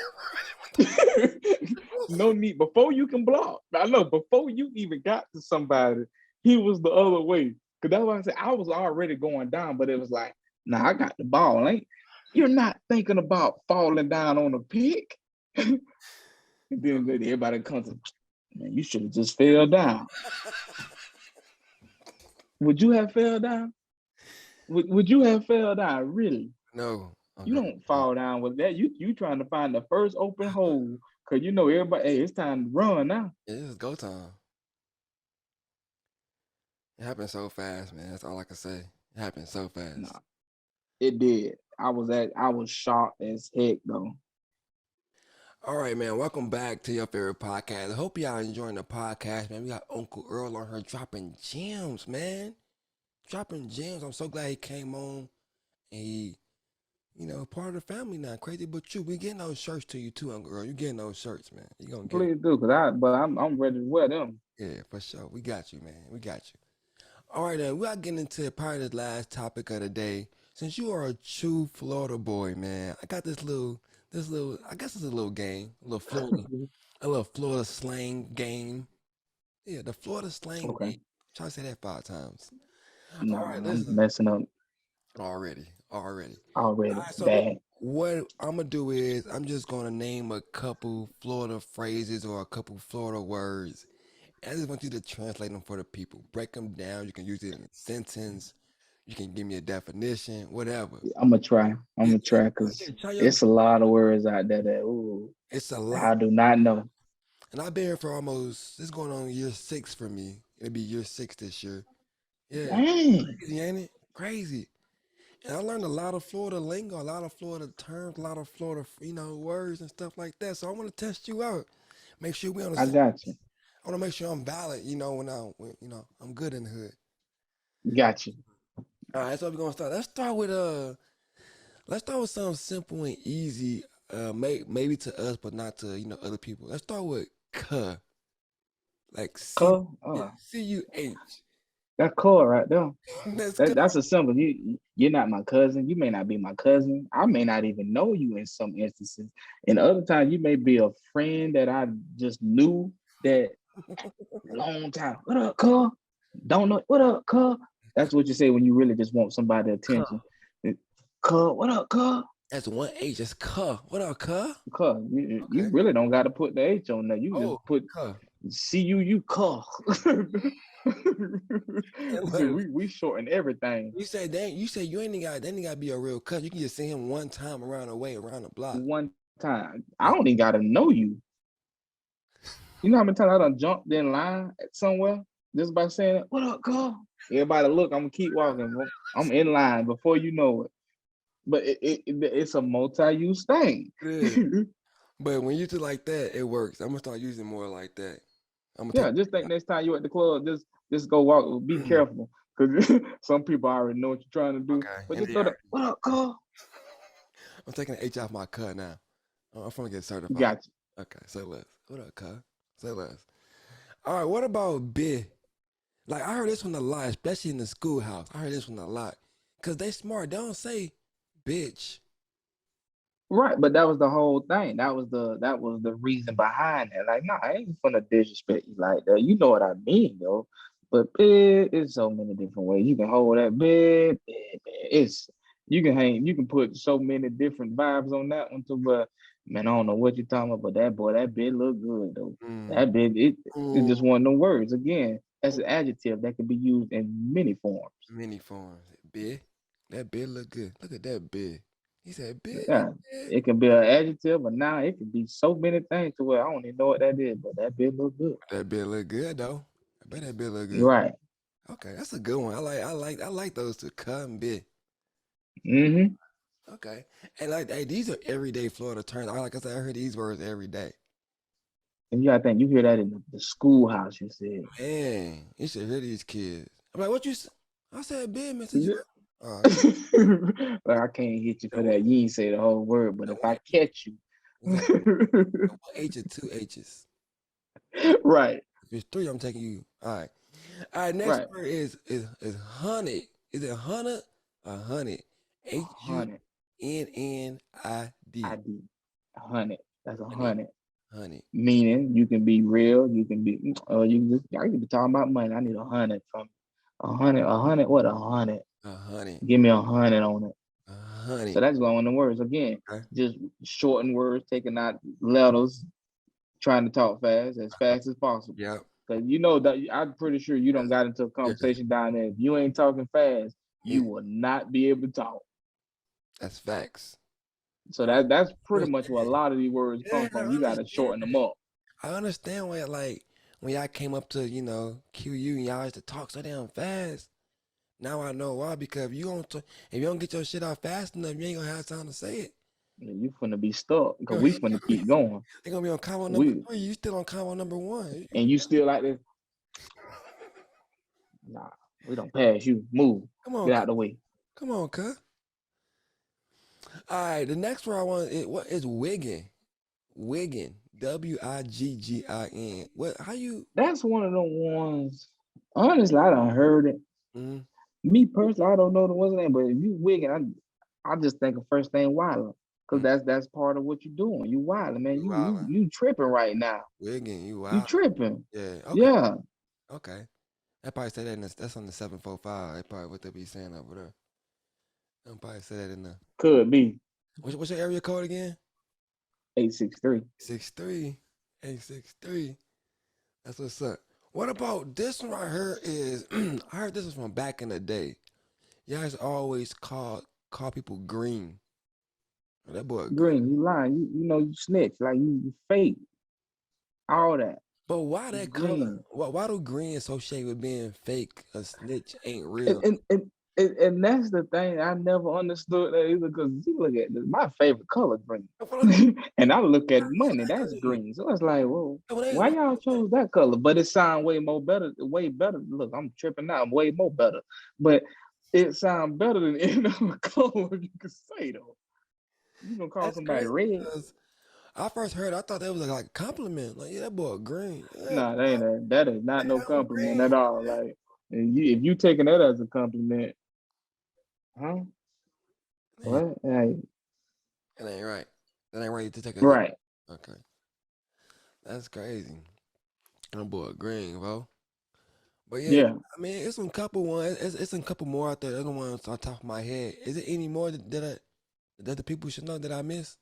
No need. Before you can block, I know, before you even got to somebody, he was the other way. Because that's why I said I was already going down, but it was like, nah, I got the ball. You're not thinking about falling down on a pick. And then everybody comes and, man, you should have just fell down. Would you have fell down? Would you have fell down? Really? No. You Okay. don't fall down with that. You trying to find the first open hole because you know everybody. Hey, it's time to run now. Yeah, this is go time. It happened so fast, man. That's all I can say. It happened so fast. Nah, it did. I was shocked as heck though. All right, man. Welcome back to your favorite podcast. I hope y'all enjoying the podcast, man. We got Uncle Earl on here dropping gems, man. Dropping gems. I'm so glad he came on and he, part of the family now. Crazy but you. We getting those shirts to you too, Uncle Earl. You getting those shirts, man. You gonna get it. Please do, but I'm ready to wear them. Yeah, for sure. We got you, man. We got you. All right, then. We are getting into probably the last topic of the day. Since you are a true Florida boy, man, I got this little, I guess it's a little game, a little Florida slang game. Yeah, the Florida slang Okay. game. Try to say that 5 times. No, All right, I'm listen. messing up Already. already. All right, so Bad. what I'm gonna do is I'm just gonna name a couple Florida phrases or a couple Florida words. And I just want you to translate them for the people. Break them down. You can use it in a sentence. You can give me a definition, whatever. I'm gonna try. Yeah, Try because yeah, try it's a lot of words out there that it's a lot. I do not know. And I've been here for almost, this is going on year 6 for me. It'll be year 6 this year. Yeah. Dang. Crazy, ain't it? Crazy. And I learned a lot of Florida lingo, a lot of Florida terms, a lot of Florida, words and stuff like that. So I want to test you out. Make sure we on the I same. got you. I want to make sure I'm valid, when I'm good in the hood. Got you. All right, so we're gonna start. Let's start with something simple and easy. Maybe to us, but not to other people. Let's start with "cuh," like Cuz, CUH. that call right there. That's good. That's a symbol. You're not my cousin. You may not be my cousin. I may not even know you in some instances. And other times you may be a friend that I just knew that long time. What up, cuz? Don't know. What up, cuz? That's what you say when you really just want somebody's attention. Cuz, what up, cuz? That's one H. That's "cuh." What up, cuh? Cuz, you really don't got to put the H on there. You just put "cuh." CUU cuz. Look, we shorten everything. you say you ain't got. They ain't got to be a real cuh. You can just see him one time around the way, around the block. One time. I don't even gotta know you. You know how many times I done jumped in line at somewhere just by saying, "What up, cuz?" Everybody look, I'm gonna keep walking. I'm in line before you know it. But it's a multi-use thing. Yeah. But when you do like that, it works. I'm gonna start using more like that. I'm gonna Yeah, just think next time you at the club, just go walk. Be careful, because some people already know what you're trying to do. Okay. But just throw the "What up, cuz?" I'm taking the H off my cuh now. I'm gonna get certified. Got you. Okay, so let's. What up, cuh? Say less. All right, what about B? Like I heard this one a lot, especially in the schoolhouse. I heard this one a lot. Cause they smart. They don't say bitch. Right, but that was the whole thing. That was the reason behind it. Like, nah, I ain't gonna disrespect you like that. You know what I mean, though. But bid it's so many different ways. You can hold that bid. It's you can put so many different vibes on that one too. But man, I don't know what you're talking about. But that bid look good though. Mm. That bid it's Ooh, just one of them words. Again, that's an adjective that can be used in many forms. many forms. B. That bid look good. Look at that bid. He said bid. Yeah, it can be an adjective, but now it can be so many things to where I don't even know what that is, but that bit look good. That bid look good though. I bet that bid look You're good. right. Okay, that's a good one. I like those two. Cut and bid. Mm-hmm. Okay. And like hey, these are everyday Florida terms. Like I said, I heard these words every day. And you gotta think you hear that in the schoolhouse, you said. Man, you should hear these kids. I'm like, what you? I said, bid, Mister Yeah. Jordan. Oh, you Like I can't hit you know for what? that. You ain't say the whole word, but if I catch you. Was that one H or two H's? Right, If it's three, I'm taking you. All right. All right. Next right. word is honey. Is it honey or honey? Hundred. HUNNID. ID. 100. That's a Honey. 100. Honey. Meaning you can be real, you can be you can just I can be talking about money. I need 100 from 100, what 100? Honey. Give me 100 on it. So Honey. that's going on the words again. Okay. Just shorten words, taking out letters, trying to talk fast as possible. Yep. Cause you know that I'm pretty sure you don't got into a Yeah. conversation down there. If you ain't talking fast, Yeah. you will not be able to talk. That's facts. So I that's pretty much where a understand. lot of these words Yeah, come I from. You got to understand shorten them that. up. I understand why, like, when y'all came up to, QU and y'all used to talk so damn fast. Now I know why, because if you don't get your shit out fast enough, you ain't gonna have time to say it. You finna be stuck because You we finna keep going. They gonna be on combo number We three. You still on combo number one. and you still like this. Nah, we don't pass you. Move. Come on, Get cuz. out the way. Come on, cuz. All right, the next one I want what is wigging? Wigging. WIGGIN. What? How you? That's one of the ones. Honestly, I done heard it. Mm, Me personally, I don't know the what's name, but if you wigging, I just think of first thing wilding. Cause mm, that's part of what you're doing. You wilding, man. you You tripping right now. wigging. You You wild. tripping. Yeah. Okay. Yeah. Okay. That probably say that that's on the 745. They probably what they be saying over there. They probably say that in the Could be what's your area code again? 863. 63. 863. That's what's up. What about this one I heard is I heard this is from back in the day. You guys always call people green. Oh, that boy green. Green, you lying. You know you snitch. Like you fake. All that. But why You that color? green. Why do green associate with being fake? A snitch ain't And real. and, and and that's the thing. I never understood that either because you look at this, my favorite color green. And I look at money, that's Exactly. green. So it's like, well, So they, why y'all chose that color? But it sound way more better, way better. Look, I'm tripping now, I'm way more better. But it sounds better than any other color you could say though. You gonna call that's somebody crazy red? because I first heard, I thought that was like a compliment. Like, yeah, that boy green. Yeah, Nah, that is not no I'm compliment green. at all. Like if you taking that as a compliment, huh? Man, What? Hey, that ain't right. That ain't right to take a. right. Okay, that's crazy. That boy green, bro. But yeah, Yeah. I mean, it's some couple ones. It's some couple more out there. Other ones on top of my head. Is it any more that the people should know that I miss?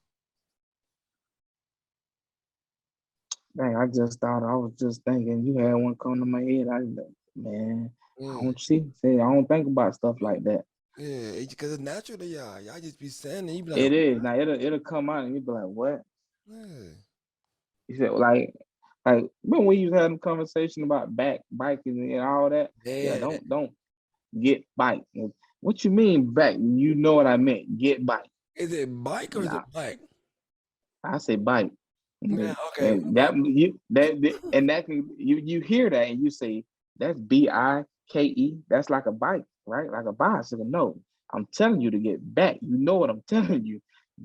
Dang, I was just thinking you had one come to my head. Man, I Yeah, don't see, I don't think about stuff like that. yeah. Because it's natural to y'all. Y'all just be saying it. You be like, It is. Now it'll come out and you be like, what? yeah, You said like when we used to have a conversation about back biking and all that. Yeah, man. don't get bike. What you mean back? You know what I meant. Get bike. Is it bike or is it Nah, bike? I say bike. Yeah, And okay. that you and that can you hear that and you say that's BIKE. That's like a bike, right? Like a bicycle. No, I'm telling you to get back. You know what I'm telling you.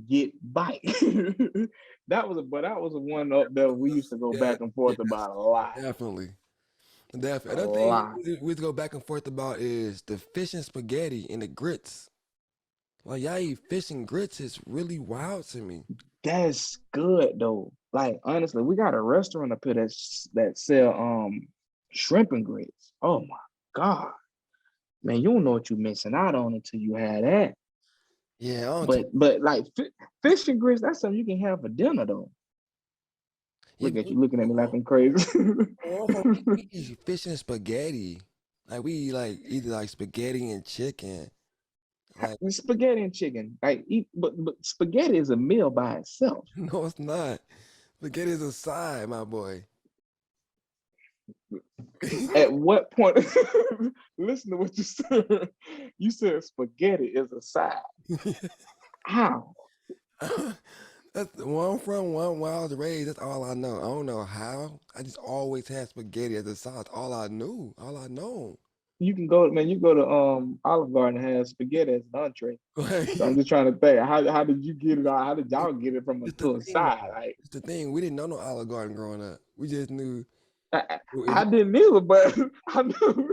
get bike. That was a one up there we used to go Yeah, back and yes, forth about a lot. definitely. A Definitely. Another thing lot. we go back and forth about is the fish and spaghetti and the grits. Like y'all eat fish and grits is really wild to me. That's good though. Like honestly, we got a restaurant up here that sell shrimp and grits. Oh my god. Man, you don't know what you're missing out on until you had that. Yeah, I don't But like fish and grits, that's something you can have for dinner though. yeah, Look at you looking at me like I'm crazy. we eat fish and spaghetti. Like we eat like either like spaghetti and chicken. Like Spaghetti and chicken. Like eat, but spaghetti is a meal by itself. no, it's not. Spaghetti is a side, my boy. At what point? Listen to what you said. You said spaghetti is a side. How? That's where I'm from, where I was raised. That's all I know. I don't know how. I just always had spaghetti as a side. That's all I knew. All I know. You can go, man. You go to Olive Garden and have spaghetti as an entree. So I'm Like, just trying to think, how did you get it? How did y'all get it from a it's the to a thing, side? though. Like It's the thing. We didn't know no Olive Garden growing up. We just knew I, if I didn't either, but I know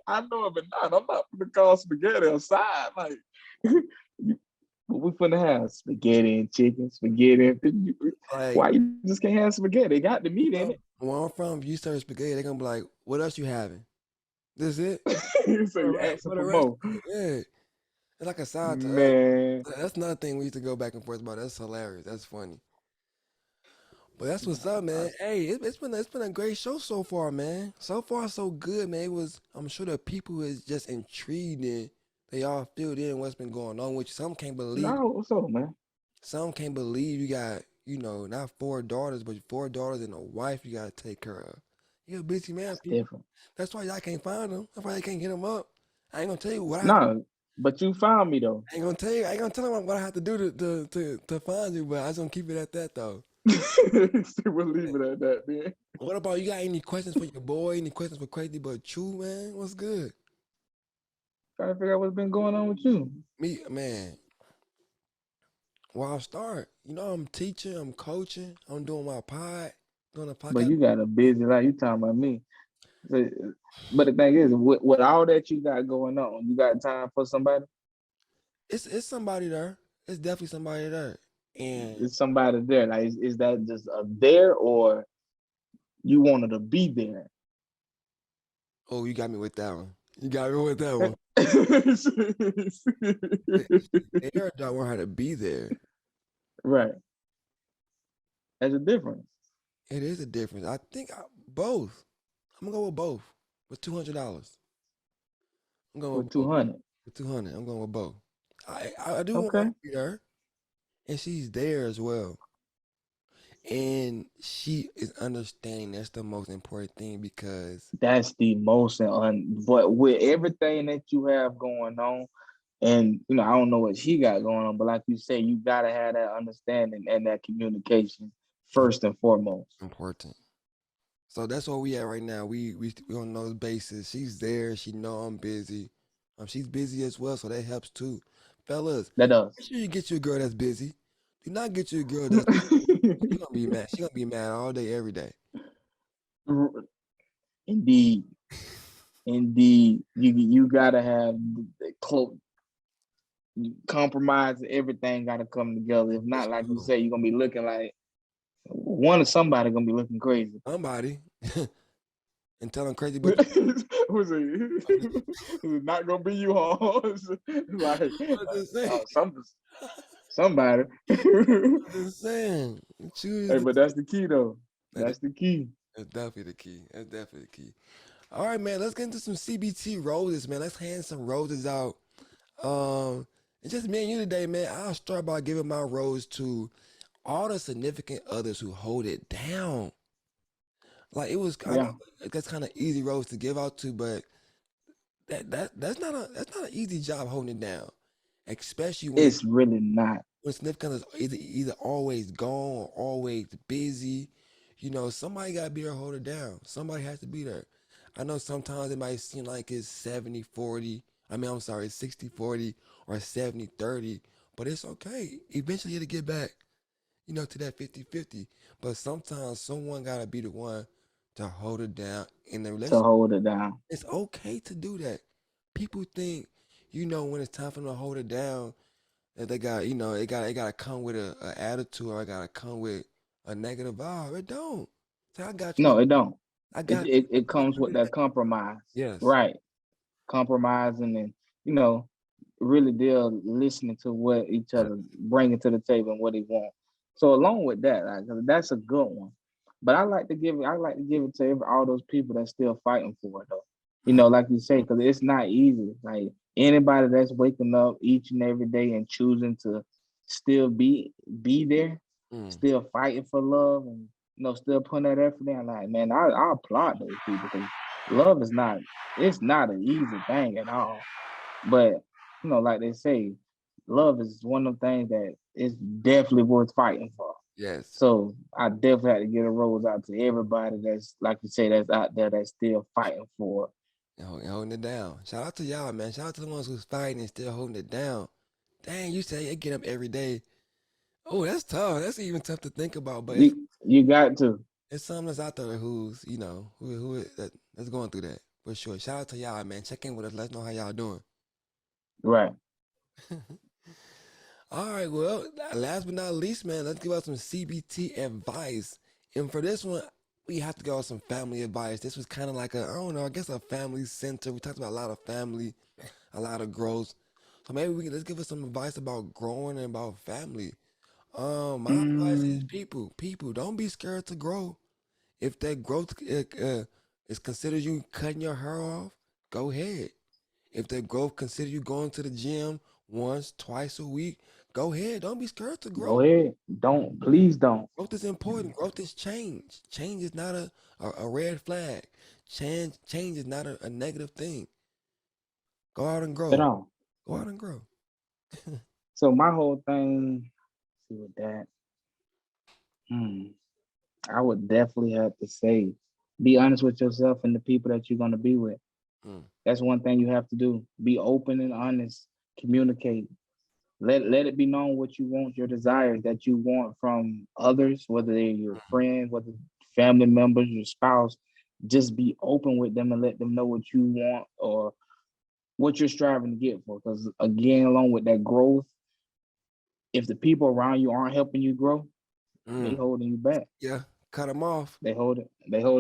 I know it, but not. I'm not gonna call spaghetti a side. Like we finna have spaghetti and chicken, spaghetti and fish. like Why you just can't have spaghetti? It got the meat in where I'm from, if you serve spaghetti, they're gonna be like, "What else you having? This it? it. So you asking What the for rest more. of it?" Yeah, it's like a side to us. Man, That's another thing we used to go back and forth about. That's hilarious. That's funny. But that's what's up, man. Hey, it's been a great show so far, man. So far, so good, man. It was. I'm sure the people is just intrigued and they all filled in what's been going on. Which some can't believe. no, what's up, man? Some can't believe you got, not four daughters, but four daughters and a wife you gotta take care of. You're a busy man, That's people. different. That's why y'all can't find them. That's why you can't get them up. I ain't gonna tell you what I have to. No, but you found me though. I ain't gonna tell you. I ain't gonna tell them what I have to do to find you. But I just gonna keep it at that though. We'll leave it at that, man. What about you? Got any questions for your boy? Any questions for Crazy But True, man? What's good? Trying to figure out what's been going on with you. Me, man. Well, I'll start. I'm teaching. I'm coaching. I'm doing my doing a But podcast. you got a busy life. You talking about me. So, but the thing is, with all that you got going on, you got time for somebody? It's somebody there. It's definitely somebody there. And Is somebody there? Like, is that just a there or you wanted to be there? oh, you got me with that one. You got me with that one. There, I want her to be there. Right. That's a difference. It is a difference. I think both. I'm gonna go with both. With $200. I'm going With with both. 200. With 200. I'm going with both. I do want her Okay. to be there, and she's there as well. And she is understanding. That's the most important thing because That's the most but with everything that you have going on, and I don't know what she got going on, but like you say, you gotta have that understanding and that communication it's first and foremost. important. So that's where we at right now. We on those bases. She's there. She know I'm busy. She's busy as well, so that helps too. Fellas, That does. make sure you get you a girl that's busy. Do not get you a girl that's she gonna be mad. She gonna be mad all day, every day. Indeed, indeed, you gotta have the close compromise. Everything gotta come together. If For not, like you sure. say, you're gonna be looking like one of somebody gonna be looking crazy. Somebody and tell them crazy, but Was it? It's not gonna be you, all. Like, I'm just saying. oh, somebody. I'm just saying. Choose Hey, the. but that's the key, though. That is, That's the key. that's definitely the key. That's definitely the key. All right, man. Let's get into some CBT roses, man. Let's hand some roses out. It's just me and you today, man. I'll start by giving my rose to all the significant others who hold it down. Like it was, I know Yeah, that's kind of easy rose to give out to, but that's not an easy job holding it down, especially it's really not. when significant others either always gone or always busy. Somebody gotta be there to hold it down. Somebody has to be there. I know sometimes it might seem like it's 70-40. I mean, I'm sorry, 60-40 or 70-30. But it's okay. Eventually it'll get back, to that 50-50. But sometimes someone gotta be the one to hold it down in the to relationship. hold it down. It's okay to do that. People think, when it's time for them to hold it down, that they got, it gotta come with a attitude, or it gotta come with a negative vibe. It don't. Say, I got you. No, it don't. I It got it, it you. comes with that compromise, Yes. right? Compromising and you know really they're listening to what each other bringing to the table and what they want. So along with that, like, that's a good one. But I like to give it to all those people that's still fighting for it though. Like you say, because it's not easy. Like anybody that's waking up each and every day and choosing to still be there, Mm. still fighting for love and still putting that effort in. Like, man, I applaud those people because love is not it's not an easy thing at all. But like they say, love is one of the things that is definitely worth fighting for. Yes. So I definitely had to get a rose out to everybody that's like you say that's out there that's still fighting for it. And holding it down. Shout out to y'all, man. Shout out to the ones who's fighting and still holding it down. Dang, you say you get up every day. Oh, that's tough. That's even tough to think about. But You got to. it's someone that's out there who's, that's going through that for sure. Shout out to y'all, man. Check in with us. Let us know how y'all doing. Right. All right, well, last but not least, man, let's give out some CBT advice. And for this one, we have to go with some family advice. This was kind of like I don't know, I guess a family center. We talked about a lot of family, a lot of growth. So maybe let's give us some advice about growing and about family. My advice is Mm, people, don't be scared to grow. If that growth is considered you cutting your hair off, go ahead. If that growth consider you going to the gym once, twice a week, go ahead. Don't be scared to go grow. ahead. Don't please don't. Growth is important. Growth is change. Change is not a red flag. Change is not a negative thing. Go out and At grow. all. Go out and grow. So my whole thing, see with that, hmm, I would definitely have to say, be honest with yourself and the people that you're gonna be with. Mm, That's one thing you have to do. Be open and honest. Communicate. Let it be known what you want, your desires that you want from others, whether they're your friends, whether family members, your spouse. Just be open with them and let them know what you want or what you're striving to get for. Because again, along with that growth, if the people around you aren't helping you grow, they mm. holding you back. Yeah, cut them off. They holding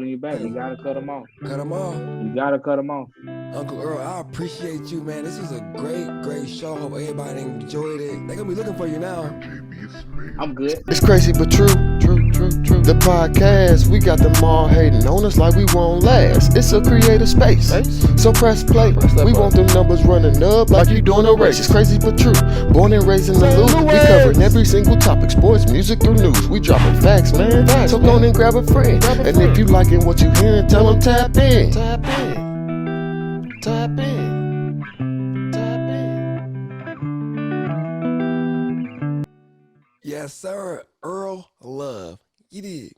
you back. You Hey, gotta cut them off. cut them off. You gotta cut them off. Uncle Earl, I appreciate you, man. This is a great, great show. Hope everybody enjoyed it. They're gonna be looking for you now. I'm good. It's crazy but true. The podcast, we got them all hating on us like we won't last. It's a creative space, so press play. We want them numbers running up like you doing a race. It's crazy but true. Born and raised in the loop, we covering every single topic, sports, music, through news. We dropping facts, man. So go on and grab a friend. And if you liking what you hearing, tell them tap in. Tap in. Tap in. Tap in. Yes, sir. Earl Love. You did.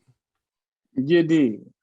You did.